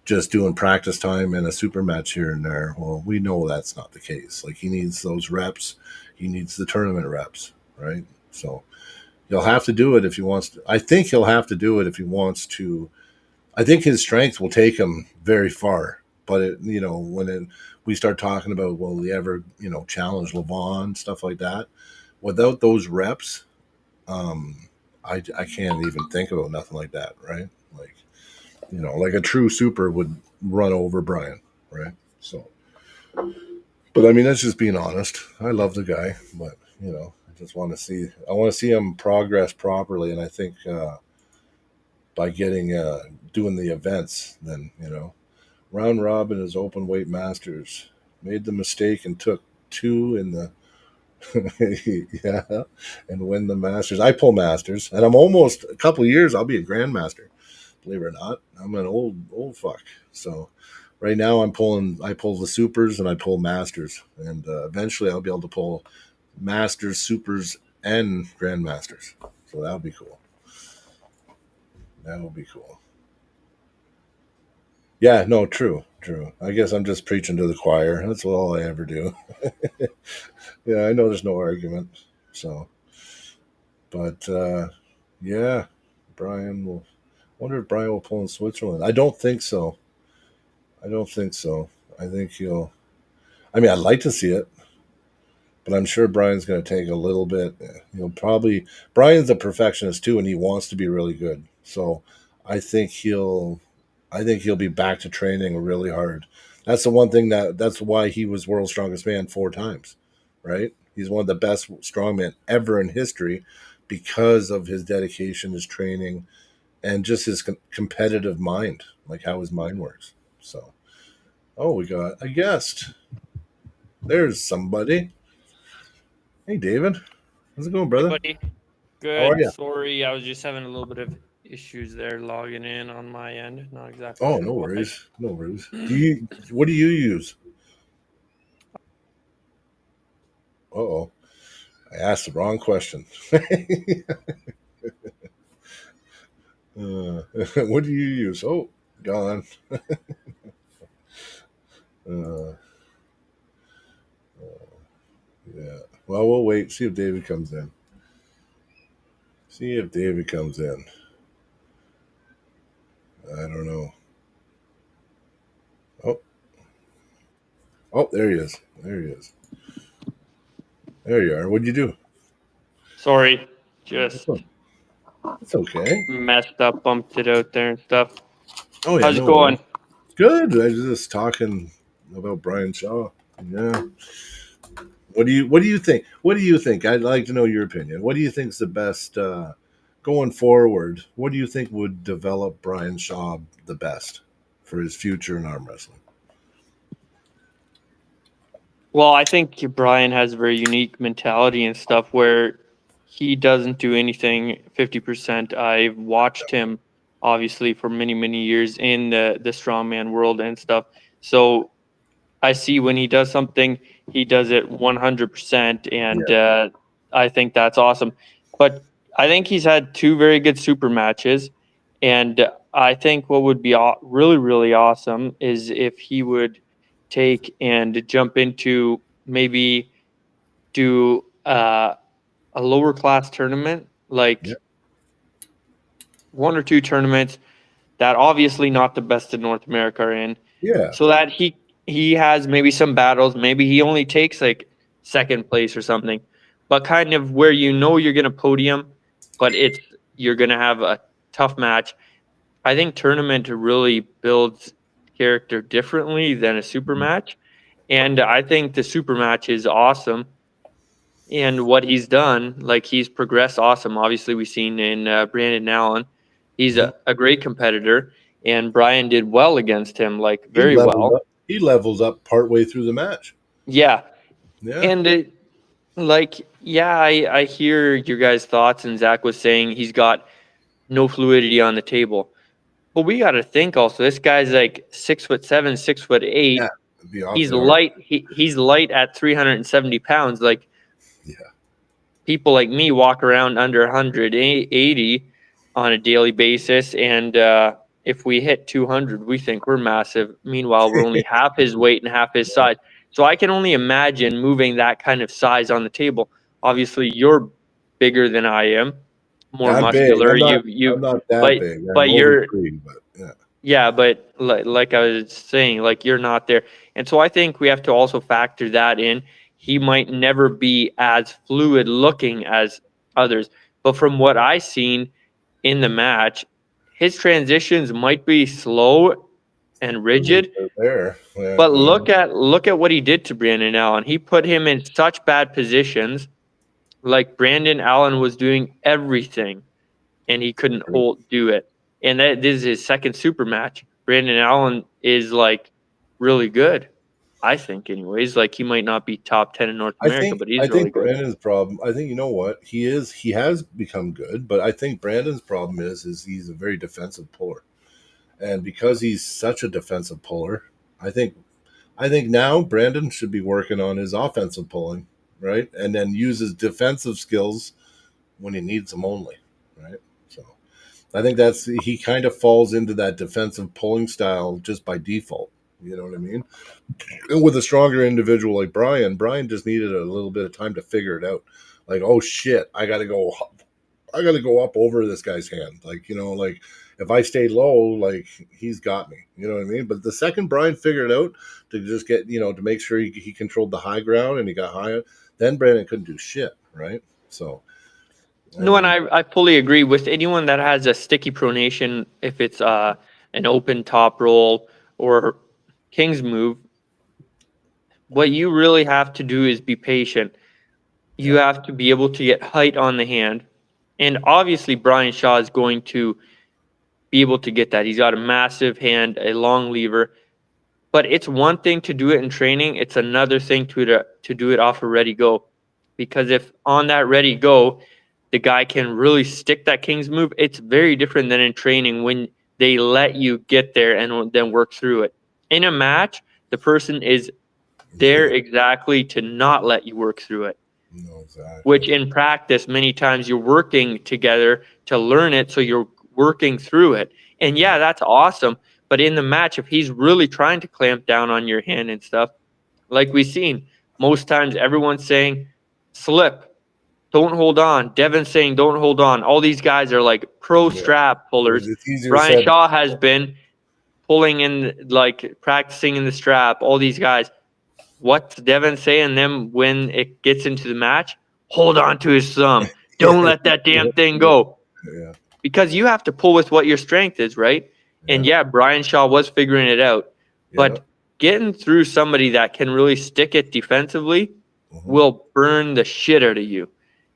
just doing practice time and a super match here and there, well, we know that's not the case. Like he needs those reps. He needs the tournament reps, right? So he'll have to do it if he wants to. I think he'll have to do it if he wants to. I think his strength will take him very far. But, you know, we start talking about, will he ever, you know, challenge Levon, stuff like that, without those reps, I can't even think about nothing like that, right? Like, you know, like a true super would run over Brian, right? So, but I mean, that's just being honest. I love the guy, but, you know, I want to see him progress properly. And I think by getting, doing the events, then, you know, round robin is open weight masters. Made the mistake and took 2 in the yeah, and win the masters. I pull masters, and I'm almost a couple of years. I'll be a grandmaster. believe it or not. I'm an old fuck. So right now I pull the supers and I pull masters, and eventually I'll be able to pull masters, supers, and grandmasters. So that'll be cool. That will be cool. Yeah, no, true. I guess I'm just preaching to the choir. That's all I ever do. Yeah, I know there's no argument. So, but yeah, Brian will. Wonder if Brian will pull in Switzerland. I don't think so. I don't think so. I think he'll. I mean, I'd like to see it, but I'm sure Brian's going to take a little bit. He'll probably. Brian's a perfectionist too, and he wants to be really good. So, I think he'll. I think he'll be back to training really hard. That's the one thing that's why he was world's strongest man 4 times, right? He's one of the best strongmen ever in history because of his dedication, his training, and just his competitive mind, like how his mind works. So, oh, we got a guest. There's somebody. Hey, David. How's it going, Hey, brother? buddy. How are Good. you? Sorry, I was just having a little bit of issues there logging in on my end. Not exactly Oh, sure no why. worries. No worries. What do you use? Uh-oh. I asked the wrong question. What do you use? Oh, gone. Uh, yeah. Well, we'll wait. See if David comes in. See if David comes in. I don't know. Oh, oh, there he is. There he is. There you are. What'd you do? Sorry, just It's okay. messed up, bumped it out there and stuff. Oh yeah, How's it no going? worries. Good. I was just talking about Brian Shaw. Yeah. What do you think? What do you think? I'd like to know your opinion. What do you think is the best going forward? What do you think would develop Brian Shaw the best for his future in arm wrestling? Well, I think Brian has a very unique mentality and stuff where he doesn't do anything 50%. I've watched him obviously for many, many years in the strongman world and stuff. So I see when he does something, he does it 100%, and Yeah. I think that's awesome. But I think he's had 2 very good super matches, and I think what would be really, really awesome is if he would take and jump into maybe do a lower class tournament, Yeah. like 1 or 2 tournaments that obviously not the best in North America are in, Yeah. so that he has maybe some battles. Maybe he only takes like second place or something, but kind of where you're gonna podium, but you're gonna have a tough match. I think tournament really builds character differently than a super match, and I think the super match is awesome. And what he's done, like he's progressed awesome. Obviously, we've seen in Brandon Allen, he's Mhm. a great competitor, and Brian did well against him, like He very levels well. up. He levels up partway through the match. Yeah, Yeah. and yeah, I hear your guys' thoughts, and Zach was saying he's got no fluidity on the table. But we got to think also, this guy's like 6'7", 6'8". Yeah. It'd be He's awfully hard. light. He's light at 370 pounds. Like Yeah. people like me walk around under 180 on a daily basis, and if we hit 200, we think we're massive. Meanwhile, we're only half his weight and half his size. So I can only imagine moving that kind of size on the table. Obviously, you're bigger than I am, more I'm big. muscular. I'm not that But big. I'm but over you're 3, but yeah. yeah, but like I was saying, like you're not there. And so I think we have to also factor that in. He might never be as fluid looking as others. But from what I seen in the match, his transitions might be slow and rigid. There. Yeah. But look at what he did to Brandon Allen. He put him in such bad positions. Like Brandon Allen was doing everything and he couldn't do it. And this is his second super match. Brandon Allen is like really good, I think. Anyways, like he might not be top 10 in North America, but I he's really think good. Brandon's problem. I think you know what he has become good, but I think Brandon's problem is he's a very defensive puller. And because he's such a defensive puller, I think now Brandon should be working on his offensive pulling, right? And then use his defensive skills when he needs them only, right? So I think he kind of falls into that defensive pulling style just by default. You know what I mean? And with a stronger individual like Brian just needed a little bit of time to figure it out. Like, oh shit, I got to go up over this guy's hand. Like, like if I stay low, like he's got me. You know what I mean? But the second Brian figured out to just get, to make sure he controlled the high ground and he got high, then Brandon couldn't do shit, right? So. No, and I fully agree with anyone that has a sticky pronation, if it's an open top roll or king's move. What you really have to do is be patient. You have to be able to get height on the hand. And obviously, Brian Shaw is going to be able to get that. He's got a massive hand, a long lever. But it's one thing to do it in training. It's another thing to do it off a ready go. Because if on that ready go, the guy can really stick that king's move, it's very different than in training when they let you get there and then work through it. In a match, the person is there exactly to not let you work through it. No, exactly. Which in practice, many times you're working together to learn it, so you're working through it. And yeah, that's awesome. But in the match, if he's really trying to clamp down on your hand and stuff, like we've seen, most times everyone's saying, slip. Don't hold on. Devin's saying, don't hold on. All these guys are like pro strap pullers. Brian Shaw has been pulling in, like practicing in the strap. All these guys. What's Devin saying them when it gets into the match? Hold on to his thumb. Don't let that damn thing go. Yeah. Because you have to pull with what your strength is, right? Yeah. And yeah, Brian Shaw was figuring it out. But getting through somebody that can really stick it defensively will burn the shit out of you.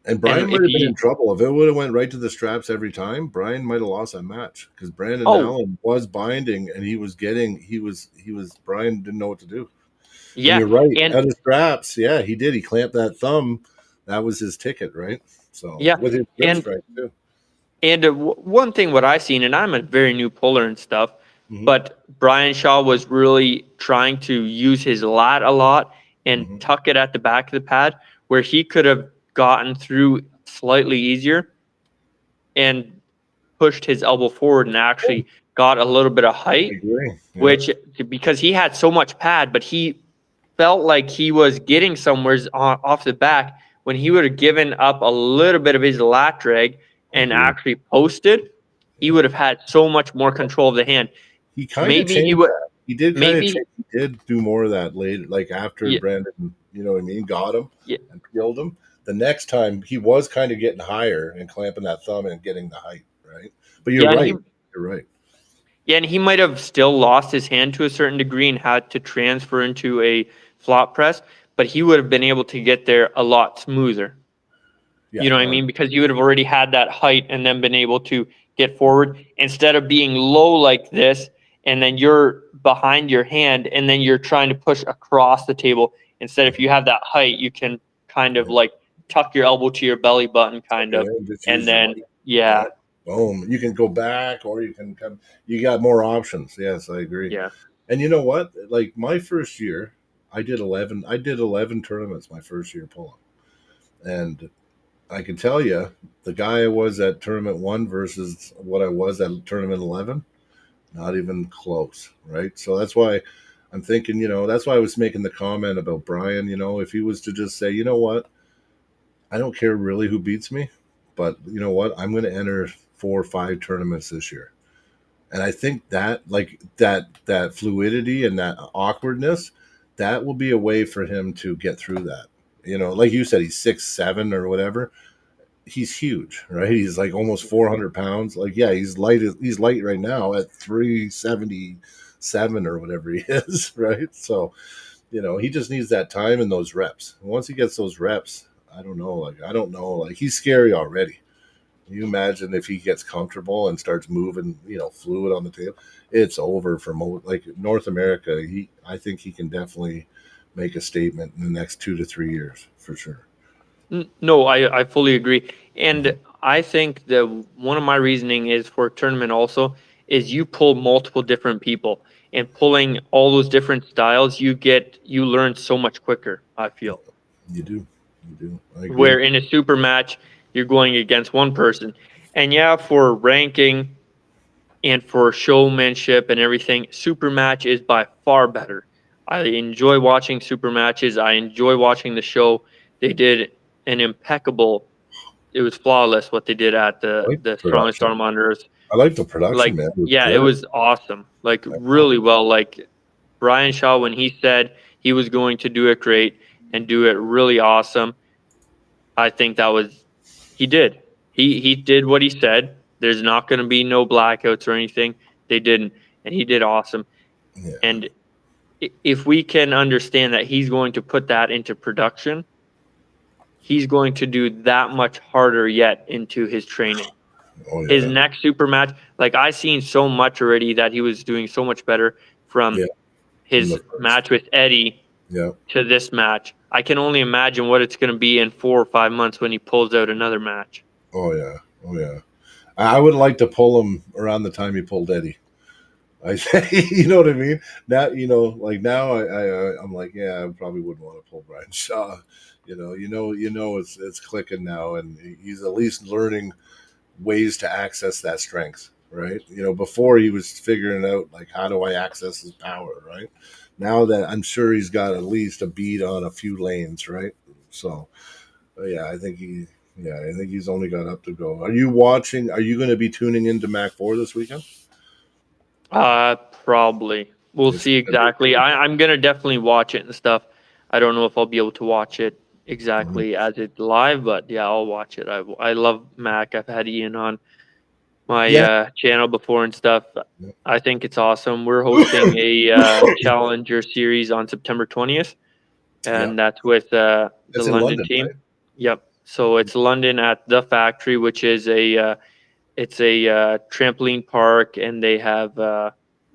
And Brian might have been in trouble. If it would have went right to the straps every time, Brian might have lost that match because Brandon Allen was binding and Brian didn't know what to do. Yeah. And you're right. And out of straps, yeah, he did. He clamped that thumb. That was his ticket, right? So yeah. With his grip strike too. And one thing what I've seen, and I'm a very new puller and stuff, but Brian Shaw was really trying to use his lat a lot and tuck it at the back of the pad where he could have gotten through slightly easier and pushed his elbow forward and actually got a little bit of height, which because he had so much pad, but he felt like he was getting somewhere off the back when he would have given up a little bit of his lat drag and actually posted, he would have had so much more control of the hand. He kind of changed that. He did kind of change. He did do more of that later, like after Brandon, you know what I mean, got him and peeled him. The next time he was kind of getting higher and clamping that thumb and getting the height, right? But you're right. You're right. Yeah, and he might have still lost his hand to a certain degree and had to transfer into a flop press, but he would have been able to get there a lot smoother. Yeah, you know what I mean? Because you would have already had that height and then been able to get forward instead of being low like this, and then you're behind your hand, and then you're trying to push across the table. Instead, if you have that height, you can kind of like tuck your elbow to your belly button, kind of, and then boom. You can go back, or you can come. You got more options. Yes, I agree. Yeah. And you know what? Like my first year, I did 11 tournaments my first year pulling, and I can tell you, the guy I was at tournament 1 versus what I was at tournament 11, not even close, right? So that's why I'm thinking, that's why I was making the comment about Brian, if he was to just say, you know what, I don't care really who beats me, but you know what, I'm going to enter 4 or 5 tournaments this year. And I think that like that fluidity and that awkwardness, that will be a way for him to get through that. Like you said, he's 6'7" or whatever. He's huge, right? He's like almost 400 pounds. Like, yeah, he's light right now at 377 or whatever he is, right? So, he just needs that time and those reps. And once he gets those reps, I don't know. He's scary already. Can you imagine if he gets comfortable and starts moving, fluid on the table? It's over for North America. I think he can definitely make a statement in the next 2 to 3 years for sure. No, I fully agree. And I think that one of my reasoning is for tournament also is you pull multiple different people, and pulling all those different styles, you learn so much quicker, I feel. You do. I agree. Where in a super match, you're going against one person. And yeah, for ranking and for showmanship and everything, super match is by far better. I enjoy watching super matches. I enjoy watching the show. They did an impeccable. It was flawless what they did at I like the the Strongest production. Arm on Earth. I like the production, Like, man. It was yeah, it good. was awesome. Like, really well. Like, Brian Shaw, when he said he was going to do it great and do it really awesome, I think that was he did. He did what he said. There's not going to be no blackouts or anything. They didn't, and he did awesome. Yeah. And if we can understand that he's going to put that into production, he's going to do that much harder yet into his training. Oh yeah. His next super match, like I seen so much already that he was doing so much better from Yeah. his match with Eddie Yeah. to this match. I can only imagine what it's going to be in 4 or 5 months when he pulls out another match. Oh yeah. Oh yeah. I would like to pull him around the time he pulled Eddie. I say, you know what I mean? Now, like now, I'm like, yeah, I probably wouldn't want to pull Brian Shaw. It's clicking now, and he's at least learning ways to access that strength, right? Before he was figuring out like how do I access his power, right? Now that I'm sure he's got at least a beat on a few lanes, right? So, yeah, I think he's only got up to go. Are you watching? Are you going to be tuning into Mac 4 this weekend? Probably. We'll see exactly. I'm gonna definitely watch it and stuff. I don't know if I'll be able to watch it exactly as it's live, but yeah, I'll watch it. I love Mac. I've had Ian on my channel before and stuff. I think it's awesome. We're hosting a Challenger series on September 20th, and that's with the London team. Right? Yep. So it's London at the Factory, which is it's a trampoline park, and they have a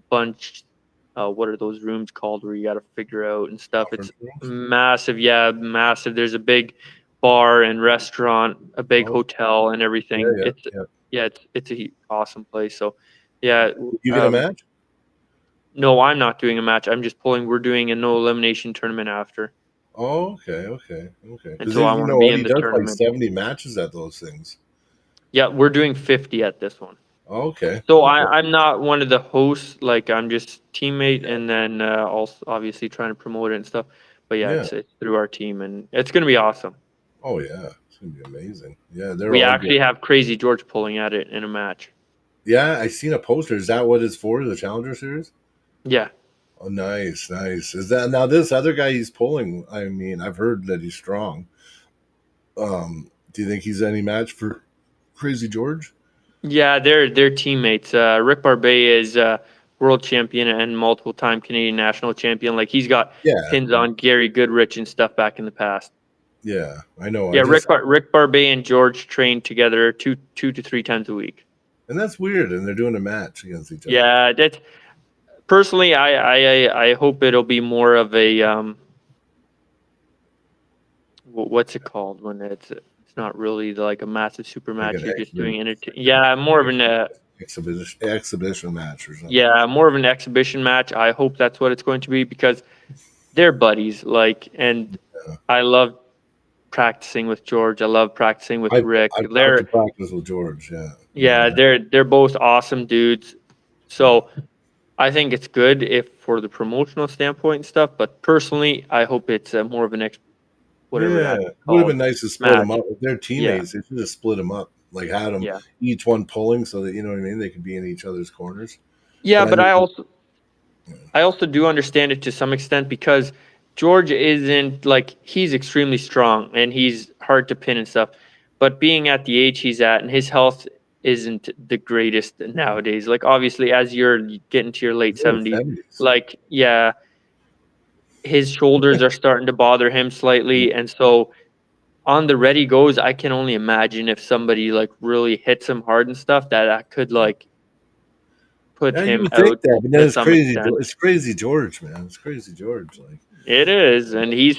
bunch. What are those rooms called where you got to figure out and stuff? It's massive. Yeah, massive. There's a big bar and restaurant, a big hotel, and everything. It's a awesome place. So, yeah. You get a match? No, I'm not doing a match. I'm just pulling. We're doing a no elimination tournament after. Oh, okay. And so I want to be in the tournament. Like 70 matches at those things. Yeah, we're doing 50 at this one. Okay. So I'm not one of the hosts. Like I'm just teammate, and then also obviously trying to promote it and stuff. But yeah, it's through our team, and it's gonna be awesome. Oh yeah, it's gonna be amazing. Yeah, we actually have Crazy George pulling at it in a match. Yeah, I seen a poster. Is that what it's for? The Challenger Series? Yeah. Oh, nice. Is that now this other guy he's pulling? I mean, I've heard that he's strong. Do you think he's any match for Crazy George? Yeah, they're teammates. Rick Barbet is world champion and multiple-time Canadian national champion. Like he's got pins on Gary Goodrich and stuff back in the past. Yeah, I know. Yeah, Rick Barbet and George train together two to 3 times a week. And that's weird. And they're doing a match against each other. Yeah, that's personally, I hope it'll be more of a what's it called when it's not really like a massive super match. You're just doing more of an exhibition match or something. Yeah, more of an exhibition match. I hope that's what it's going to be because they're buddies. Like, and I love practicing with George. I love practicing with Rick. I practice with George. Yeah, they're both awesome dudes. So I think it's good if for the promotional standpoint and stuff. But personally, I hope it's more of an whatever. Yeah, it would have been nice to split them up. If they're teammates, they should have split them up. Like had them each one pulling so that, you know what I mean, they could be in each other's corners. Yeah, but I also do understand it to some extent because George isn't like he's extremely strong and he's hard to pin and stuff. But being at the age he's at and his health isn't the greatest nowadays. Like obviously as you're getting to your late 70s, like his shoulders are starting to bother him slightly, and so on the ready goes, I can only imagine if somebody like really hits him hard and stuff that could like put him out. Think that, but then it's crazy. It's Crazy George, man. It's Crazy George. Like it is, and he's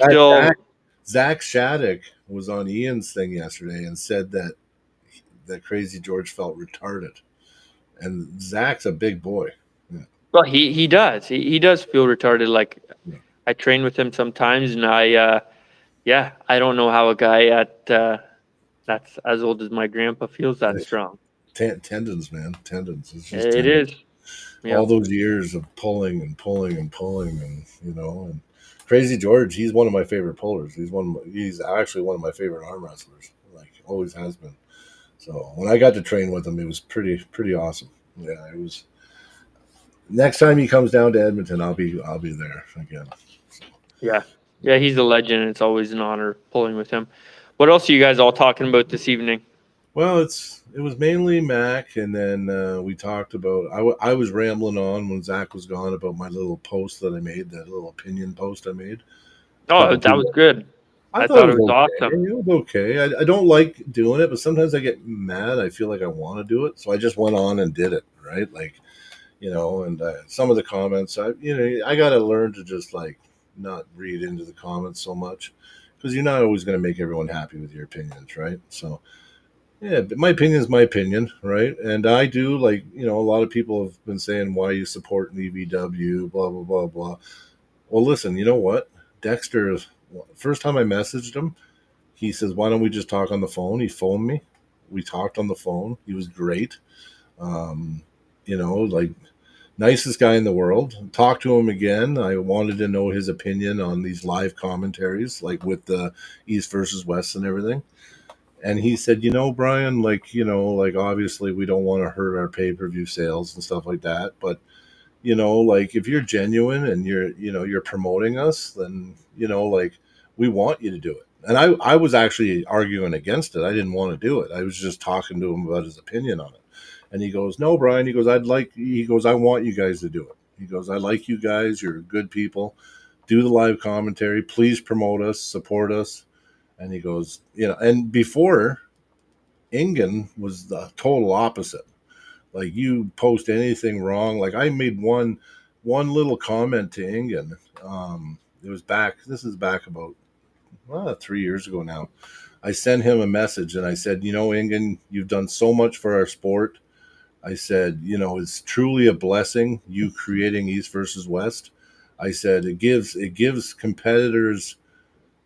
Zach Shattuck was on Ian's thing yesterday and said that Crazy George felt retarded, And Zach's a big boy. Well, he does. He does feel retarded. Like, I train with him sometimes, and I don't know how a guy at that's as old as my grandpa feels that strong. Tendons, man, tendons. It's just It tendons. is. Yeah. All those years of pulling and pulling and pulling, and and Crazy George, he's one of my favorite pullers. He's actually one of my favorite arm wrestlers. Like, always has been. So when I got to train with him, it was pretty awesome. Yeah, it was. Next time he comes down to Edmonton, I'll be there again. So. Yeah, he's a legend, and it's always an honor pulling with him. What else are you guys all talking about this evening? Well, it was mainly Mac, and then we talked about. I was rambling on when Zach was gone about my little post that I made, that little opinion post I made. Oh, that was good. I thought it was okay. awesome. It was okay. I don't like doing it, but sometimes I get mad. I feel like I want to do it, so I just went on and did it. Right, like and some of the comments, I got to learn to just like not read into the comments so much, because you're not always going to make everyone happy with your opinions, right? So. Yeah, but my opinion is my opinion, right? And I do, like, a lot of people have been saying, why you support EVW, blah, blah, blah, blah. Well, listen, you know what? Dexter, first time I messaged him, he says, why don't we just talk on the phone? He phoned me. We talked on the phone. He was great. Like, nicest guy in the world. Talked to him again. I wanted to know his opinion on these live commentaries, like with the East versus West and everything. And he said, Brian, like obviously we don't want to hurt our pay-per-view sales and stuff like that. But, like if you're genuine and you're promoting us, then, like we want you to do it. And I was actually arguing against it. I didn't want to do it. I was just talking to him about his opinion on it. And he goes, no, Brian, he goes, I want you guys to do it. He goes, I like you guys. You're good people. Do the live commentary. Please promote us, support us. And he goes, and before, Ingen was the total opposite. Like, you post anything wrong. Like, I made one little comment to Ingen. This is back about 3 years ago now. I sent him a message and I said, Ingen, you've done so much for our sport. I said, it's truly a blessing, you creating East versus West. I said, it gives competitors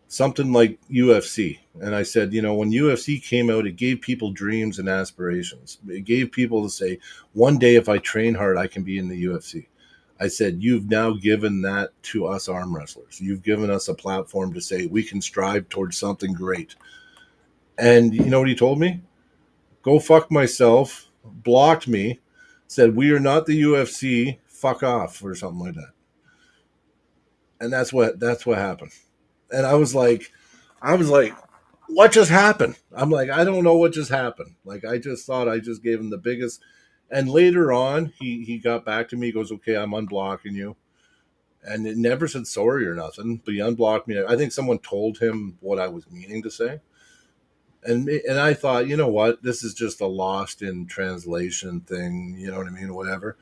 something like UFC. And I said, when UFC came out, it gave people dreams and aspirations. It gave people to say, one day if I train hard, I can be in the UFC. I said, you've now given that to us arm wrestlers. You've given us a platform to say we can strive towards something great. And you know what he told me? Go fuck myself, blocked me, said, we are not the UFC, fuck off, or something like that. And that's what happened. And I was like, what just happened? I'm like, I don't know what just happened. Like, I just thought I just gave him the biggest. And later on, he got back to me. He goes, okay, I'm unblocking you. And it never said sorry or nothing, but he unblocked me. I think someone told him what I was meaning to say. And I thought, you know what? This is just a lost in translation thing. You know what I mean? Whatever.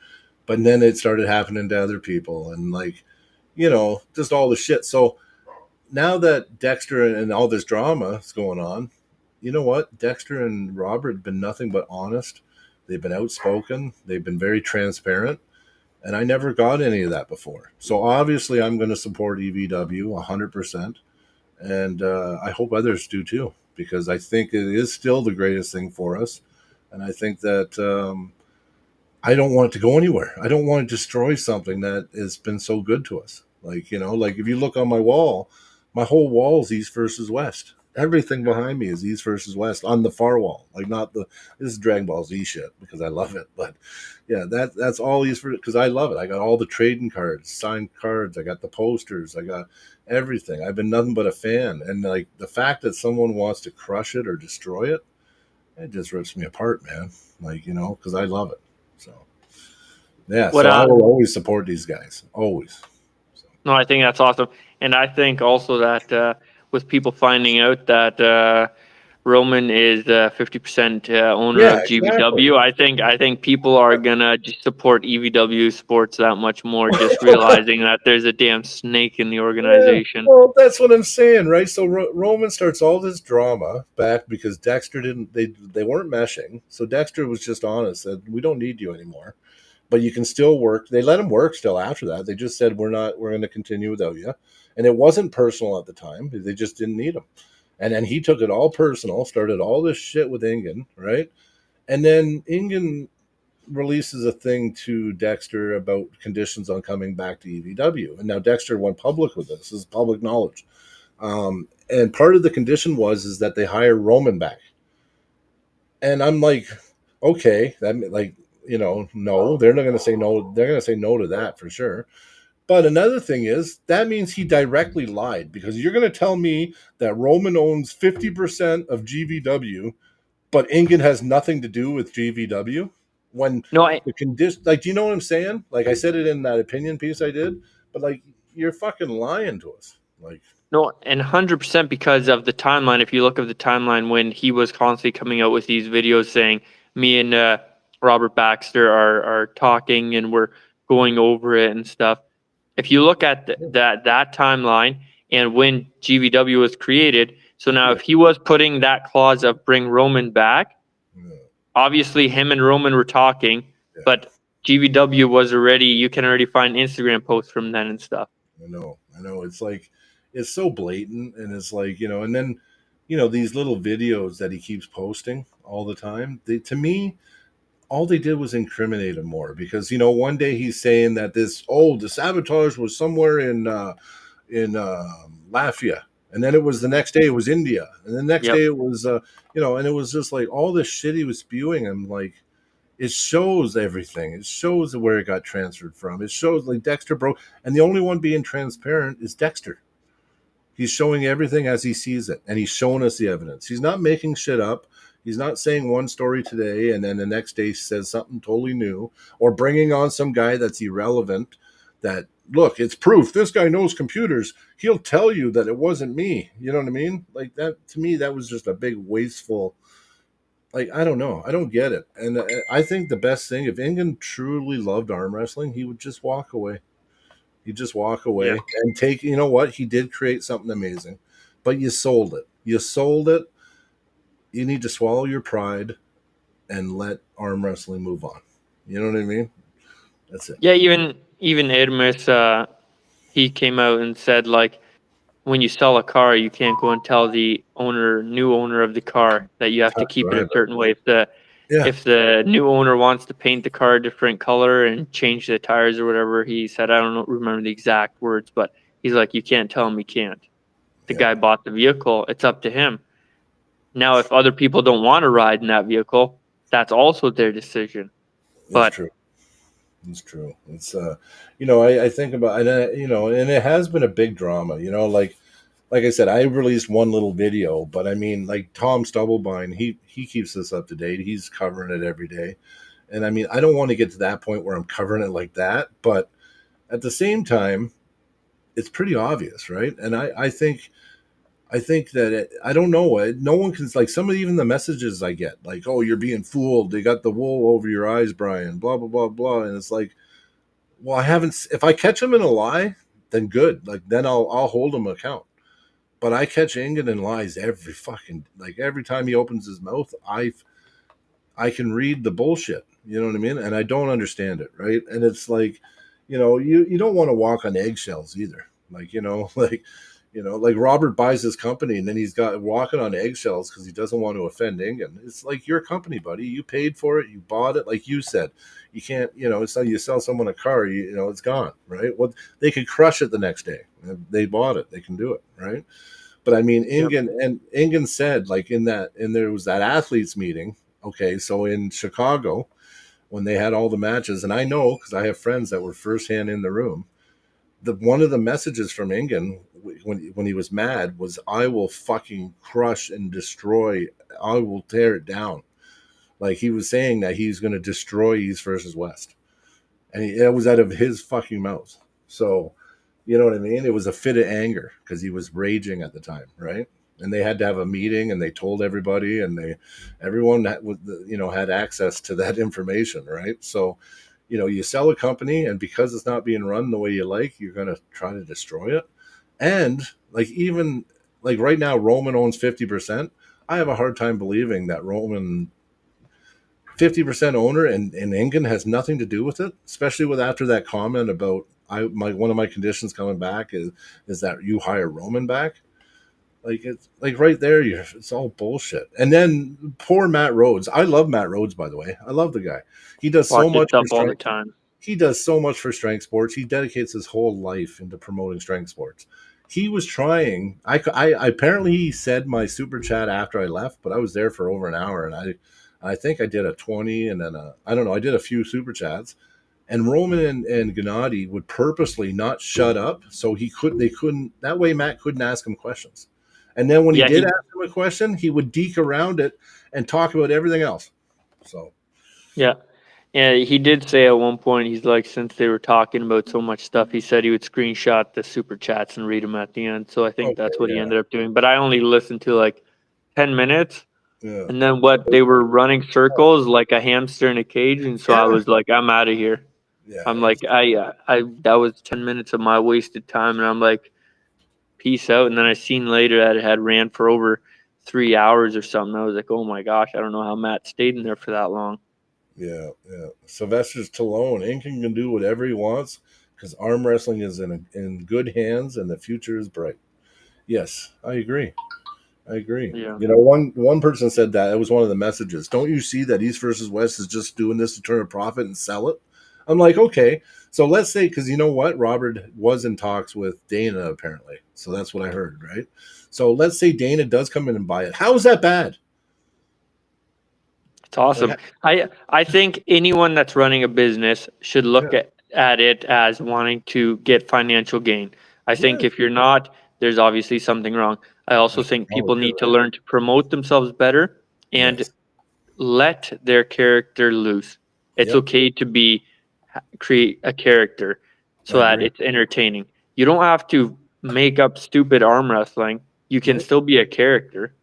But then it started happening to other people. And like, just all the shit. So now that Dexter and all this drama is going on, you know what? Dexter and Robert have been nothing but honest. They've been outspoken. They've been very transparent. And I never got any of that before. So obviously I'm going to support EVW 100%. And I hope others do too, because I think it is still the greatest thing for us. And I think that I don't want it to go anywhere. I don't want to destroy something that has been so good to us. Like, like if you look on my wall, my whole wall is East versus West. Everything behind me is East versus West on the far wall. Like, not this is Dragon Ball Z shit because I love it. But yeah, that's all East versus, because I love it. I got all the trading cards, signed cards. I got the posters. I got everything. I've been nothing but a fan. And like the fact that someone wants to crush it or destroy it, it just rips me apart, man. Like, because I love it. So yeah, so I will always support these guys. Always. So. No, I think that's awesome. And I think also that with people finding out that Roman is 50% owner Yeah, of exactly. GVW. I think people are gonna just support EVW sports that much more, just realizing that there's a damn snake in the Yeah, organization. well, that's what I'm saying, right? So Roman starts all this drama back because Dexter didn't. They weren't meshing, so Dexter was just honest that we don't need you anymore, but you can still work. They let him work still after that. They just said we're not. We're going to continue without you, and it wasn't personal at the time. They just didn't need him, and then he took it all personal. Started all this shit with Ingen, right? And then Ingen releases a thing to Dexter about conditions on coming back to EVW. And now Dexter went public with this. This is public knowledge. And part of the condition is that they hire Roman back. And I'm like, okay, that like, no, they're not going to say no. They're going to say no to that for sure. But another thing is that means he directly lied because you're going to tell me that Roman owns 50% of GVW but Ingen has nothing to do with GVW when No, the condition, like, do you know what I'm saying? Like I said it in that opinion piece I did, but like you're fucking lying to us. Like, no, and 100% because of the timeline. If you look at the timeline when he was constantly coming out with these videos saying, me and Robert Baxter are talking and we're going over it and stuff. If you look at that timeline and when GVW was created, so now if he was putting that clause of bring Roman back, obviously him and Roman were talking, but GVW was already, you can already find Instagram posts from then and stuff. I know. It's like, it's so blatant, and it's like, and then, these little videos that he keeps posting all the time, to me, all they did was incriminate him more because, one day he's saying that the sabotage was somewhere in Latvia. And then it was the next day it was India. And the next day it was, and it was just like all this shit he was spewing. I'm like, it shows everything. It shows where it got transferred from. It shows like Dexter broke. And the only one being transparent is Dexter. He's showing everything as he sees it. And he's showing us the evidence. He's not making shit up. He's not saying one story today and then the next day says something totally new or bringing on some guy that's irrelevant that, look, it's proof. This guy knows computers. He'll tell you that it wasn't me. You know what I mean? Like that, to me, that was just a big wasteful, like, I don't know. I don't get it. And I think the best thing, if Ingen truly loved arm wrestling, he would just walk away. He'd just walk away and take, you know what? He did create something amazing, but you sold it. You sold it. You need to swallow your pride and let arm wrestling move on. You know what I mean? That's it. Yeah, even Hermes, he came out and said like, when you sell a car, you can't go and tell the new owner of the car that you have to That's keep it right. a certain way. If the new owner wants to paint the car a different color and change the tires or whatever, he said, I don't remember the exact words, but he's like, you can't tell him he can't. The guy bought the vehicle. It's up to him. Now, if other people don't want to ride in that vehicle, that's also their decision. It's true. It's true. It's I think about, and and it has been a big drama. Like I said, I released one little video, but I mean, like Tom Stubblebine, he keeps this up to date. He's covering it every day, and I mean, I don't want to get to that point where I'm covering it like that, but at the same time, it's pretty obvious, right? And I think that I don't know. No one can, like, some of even the messages I get, like, "Oh, you're being fooled. They got the wool over your eyes, Brian." Blah blah blah blah, and it's like, well, I haven't. If I catch him in a lie, then good. Like then I'll hold him account. But I catch Ingen in lies every time he opens his mouth. I can read the bullshit. You know what I mean? And I don't understand it, right? And it's like, you don't want to walk on eggshells either. Like, like Robert buys his company and then he's got walking on eggshells because he doesn't want to offend Ingen. It's like your company, buddy. You paid for it. You bought it. Like you said, you can't, it's not you sell someone a car, it's gone, right? Well, they could crush it the next day. They bought it. They can do it, right? But I mean, Ingen said, like, and there was that athletes meeting. Okay, so in Chicago, when they had all the matches, and I know because I have friends that were firsthand in the room. One of the messages from Ingen when he was mad was, "I will fucking crush and destroy. I will tear it down." Like he was saying that he's going to destroy East versus West, and it was out of his fucking mouth. So, you know what I mean? It was a fit of anger because he was raging at the time, right? and they had to have a meeting, and they told everybody, and everyone that was, had access to that information, right? So, you sell a company, and because it's not being run the way you like, you're going to try to destroy it. And even right now, Roman owns 50%. I have a hard time believing that Roman 50% owner and Engen has nothing to do with it, especially with after that comment about one of my conditions coming back is that you hire Roman back. It's right there, it's all bullshit. And then poor Matt Rhodes. I love Matt Rhodes, by the way. I love the guy. He does so much stuff all the time. He does so much for strength sports. He dedicates his whole life into promoting strength sports. He was trying. I apparently he said my super chat after I left, but I was there for over an hour, and I think I did a 20, and then I don't know. I did a few super chats, and Roman and Gennady would purposely not shut up, so they couldn't. That way, Matt couldn't ask him questions. And then when he did ask him a question, he would deke around it and talk about everything else. So, yeah, he did say at one point, he's like, since they were talking about so much stuff, he said he would screenshot the super chats and read them at the end. So I think that's what he ended up doing. But I only listened to like 10 minutes. Yeah. And then they were running circles like a hamster in a cage. And so I was like, I'm out of here. Yeah, I'm like, that was 10 minutes of my wasted time. And I'm like, peace out. And then I seen later that it had ran for over 3 hours or something. I was like, oh my gosh, I don't know how Matt stayed in there for that long. Yeah. Sylvester Stallone, Engen can do whatever he wants because arm wrestling is in good hands and the future is bright. Yes, I agree. Yeah. One person said that. It was one of the messages. Don't you see that East versus West is just doing this to turn a profit and sell it? I'm like, okay. So let's say, because you know what? Robert was in talks with Dana, apparently. So that's what I heard, right? So let's say Dana does come in and buy it. How is that bad? It's awesome. I think anyone that's running a business should look at it as wanting to get financial gain. I think if you're not, there's obviously something wrong. I also think people need to learn to promote themselves better and let their character loose. It's okay to create a character so that it's entertaining. You don't have to make up stupid arm wrestling. You can still be a character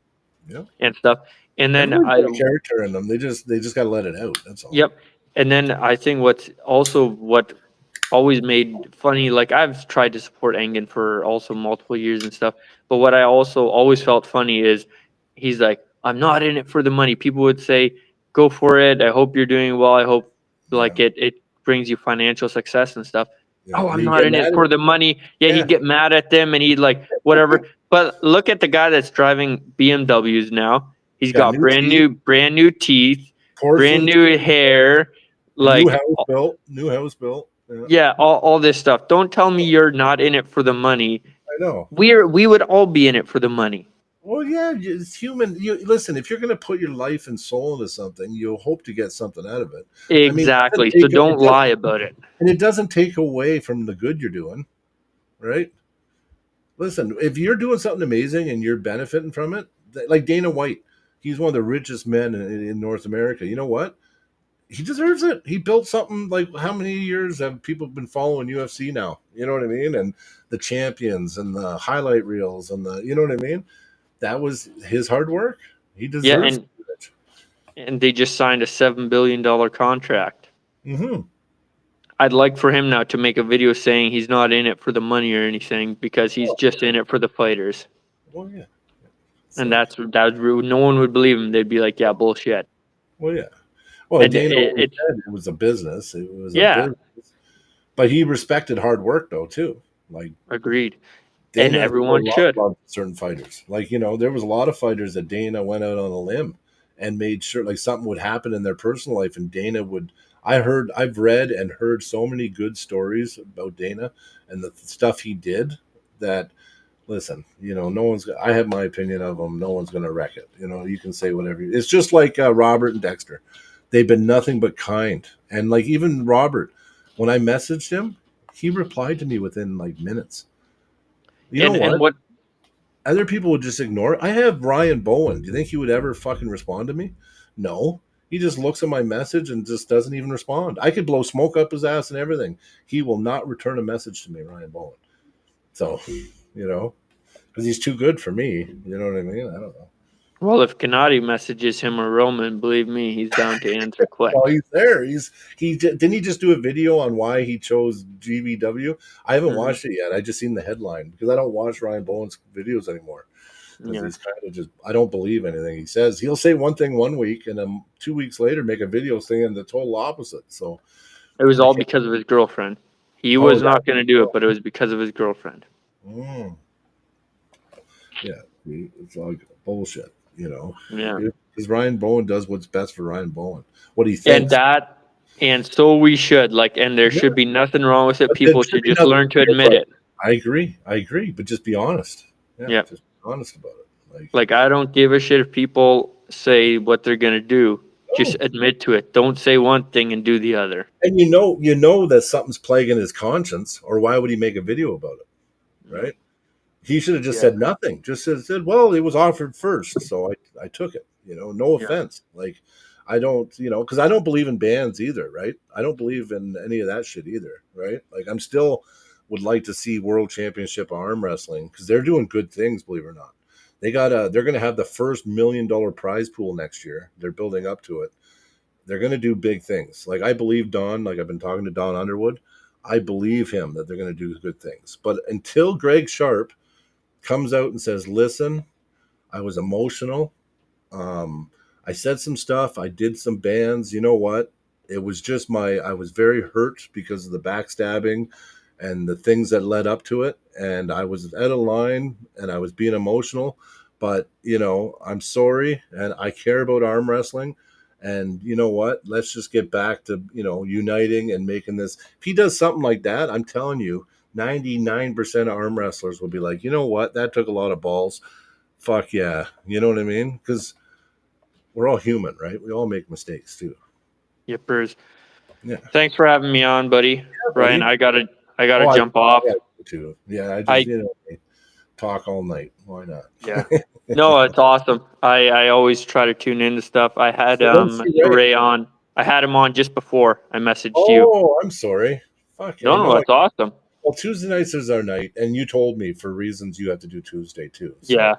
and stuff. And then a character in them. They just got to let it out. That's all. Yep. And then I think what always made funny, like I've tried to support Engen for also multiple years and stuff, but what I also always felt funny is he's like, I'm not in it for the money. People would say, go for it. I hope you're doing well. I hope it brings you financial success and stuff. Yeah. Oh, I'm not in it for the money. Yeah, he'd get mad at them and he'd like whatever. But look at the guy that's driving BMWs now. He's got brand new teeth, brand new hair, like new house built. Yeah, all this stuff. Don't tell me you're not in it for the money. I know. We would all be in it for the money. Well, yeah, it's human. Listen, if you're going to put your life and soul into something, you'll hope to get something out of it. Exactly. So don't lie about it. And it doesn't take away from the good you're doing, right? Listen, if you're doing something amazing and you're benefiting from it, like Dana White, he's one of the richest men in North America. You know what? He deserves it. He built something. Like, how many years have people been following UFC now? You know what I mean? And the champions and the highlight reels and you know what I mean? That was his hard work. He deserves it. And they just signed a $7 billion contract. Mm-hmm. I'd like for him now to make a video saying he's not in it for the money or anything because he's just in it for the fighters. Well, yeah. And that's rude. No one would believe him. They'd be like, yeah, bullshit. Well, yeah. Well, it was a business. It was a business. But he respected hard work, though, too. Like, agreed. And everyone should. Certain fighters. Like, there was a lot of fighters that Dana went out on a limb and made sure, like, something would happen in their personal life, and Dana would. I've read and heard so many good stories about Dana and the stuff he did that. Listen, no one's. I have my opinion of him. No one's going to wreck it. You can say whatever. It's just like Robert and Dexter. They've been nothing but kind. And like even Robert, when I messaged him, he replied to me within like minutes. You know what? Other people would just ignore it. I have Ryan Bowen. Do you think he would ever fucking respond to me? No. He just looks at my message and just doesn't even respond. I could blow smoke up his ass and everything. He will not return a message to me, Ryan Bowen. So, because he's too good for me. You know what I mean? I don't know. Well, if Gennady messages him or Roman, believe me, he's down to answer quick. Well, he's there. Didn't he just do a video on why he chose GVW? I haven't watched it yet. I just seen the headline because I don't watch Ryan Bowen's videos anymore. Because he's kind of just, I don't believe anything he says. He'll say one thing 1 week and then 2 weeks later make a video saying the total opposite. So it was all because of his girlfriend. He was not going to do it, but it was because of his girlfriend. Yeah, it's like bullshit, you know. Yeah, because Ryan Bowen does what's best for Ryan Bowen. What he thinks, and so we should and there should be nothing wrong with it. But People should just learn to admit it. I agree, but just be honest. Yeah, just be honest about it. Like I don't give a shit if people say what they're gonna do. Just admit to it. Don't say one thing and do the other. And you know that something's plaguing his conscience, or why would he make a video about it? Right? He should have just said nothing. Just said, well, it was offered first, so I took it. You know, no offense. Like I don't, because I don't believe in bans either, right? I don't believe in any of that shit either, right? Like I'm still would like to see World Championship arm wrestling because they're doing good things, believe it or not. They're going to have the first $1 million prize pool next year. They're building up to it. They're going to do big things. Like I believe Don, like I've been talking to Don Underwood, I believe him that they're going to do good things. But until Greg Sharp comes out and says, listen, I was emotional. I said some stuff. I did some bans. You know what? It was just I was very hurt because of the backstabbing and the things that led up to it. And I was out of line and I was being emotional, but I'm sorry. And I care about arm wrestling. And you know what? Let's just get back to, uniting and making this. If he does something like that, I'm telling you, 99% of arm wrestlers will be like, you know what? That took a lot of balls. Fuck yeah. You know what I mean? Because we're all human, right? We all make mistakes too. Yippers. Yeah. Thanks for having me on, buddy. Yeah, Ryan, I gotta jump off. Too. Yeah, I just talk all night. Why not? Yeah. No, it's awesome. I always try to tune into stuff. I had Ray on. I had him on just before I messaged you. Oh, I'm sorry. Fuck. No, that's awesome. Well, Tuesday nights is our night, and you told me for reasons you have to do Tuesday too. So, yeah,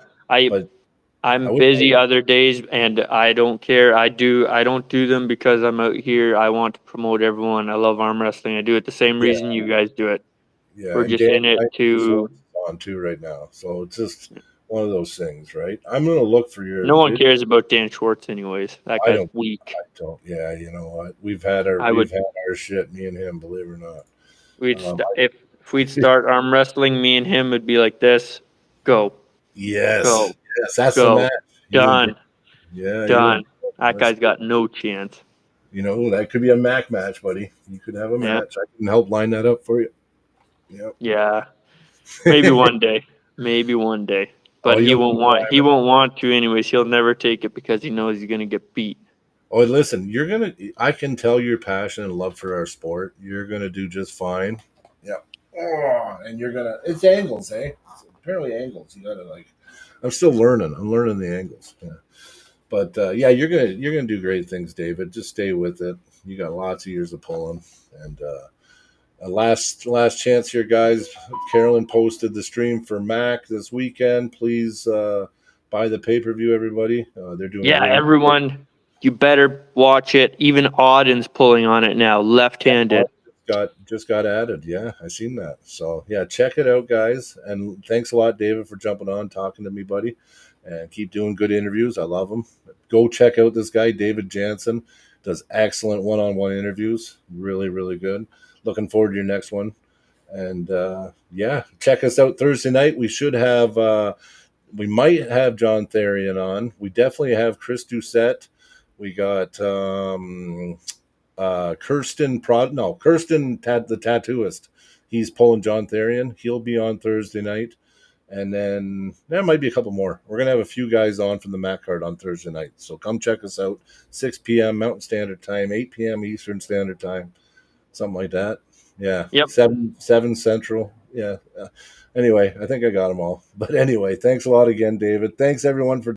I'm busy other days, and I don't care. I don't do them because I'm out here. I want to promote everyone. I love arm wrestling. I do it the same reason you guys do it. Yeah, we're just in it to on too right now. So it's just one of those things, right? I'm gonna look for your. No one cares about Dan Schwartz, anyways. That guy's weak. I don't. Yeah, you know what? We've had our shit. Me and him, believe it or not. If we'd start arm wrestling, me and him would be like this. Go. Yes. Go. Yes, that's the match. Done. Yeah. Done. That guy's got no chance. That could be a Mac match, buddy. You could have a match. I can help line that up for you. Yep. Yeah. Maybe one day. But he won't want to anyways. He'll never take it because he knows he's gonna get beat. Oh, listen, I can tell your passion and love for our sport. You're gonna do just fine. Yeah. Oh, and it's angles, eh? It's apparently angles. You gotta I'm still learning. I'm learning the angles. Yeah. But you're gonna do great things, David. Just stay with it. You got lots of years of pulling. And last chance here, guys. Carolyn posted the stream for Mac this weekend. Please buy the pay-per-view, everybody. They're doing everyone. You better watch it. Even Auden's pulling on it now, left-handed. Just got added. Yeah, I seen that. So yeah, check it out, guys. And thanks a lot, David, for jumping on, talking to me, buddy. And keep doing good interviews. I love them. Go check out this guy, David Janzen. Does excellent one-on-one interviews. Really, really good. Looking forward to your next one. And check us out Thursday night. We should have we might have John Therian on. We definitely have Chris Doucette. We got Kirsten the tattooist. He's pulling John Therian. He'll be on Thursday night. And then there might be a couple more. We're going to have a few guys on from the Mac card on Thursday night. So come check us out. 6 p.m. Mountain Standard Time, 8 p.m. Eastern Standard Time. Something like that. Yeah. Yep. 7 Central. Yeah. Anyway, I think I got them all. But anyway, thanks a lot again, David. Thanks, everyone, for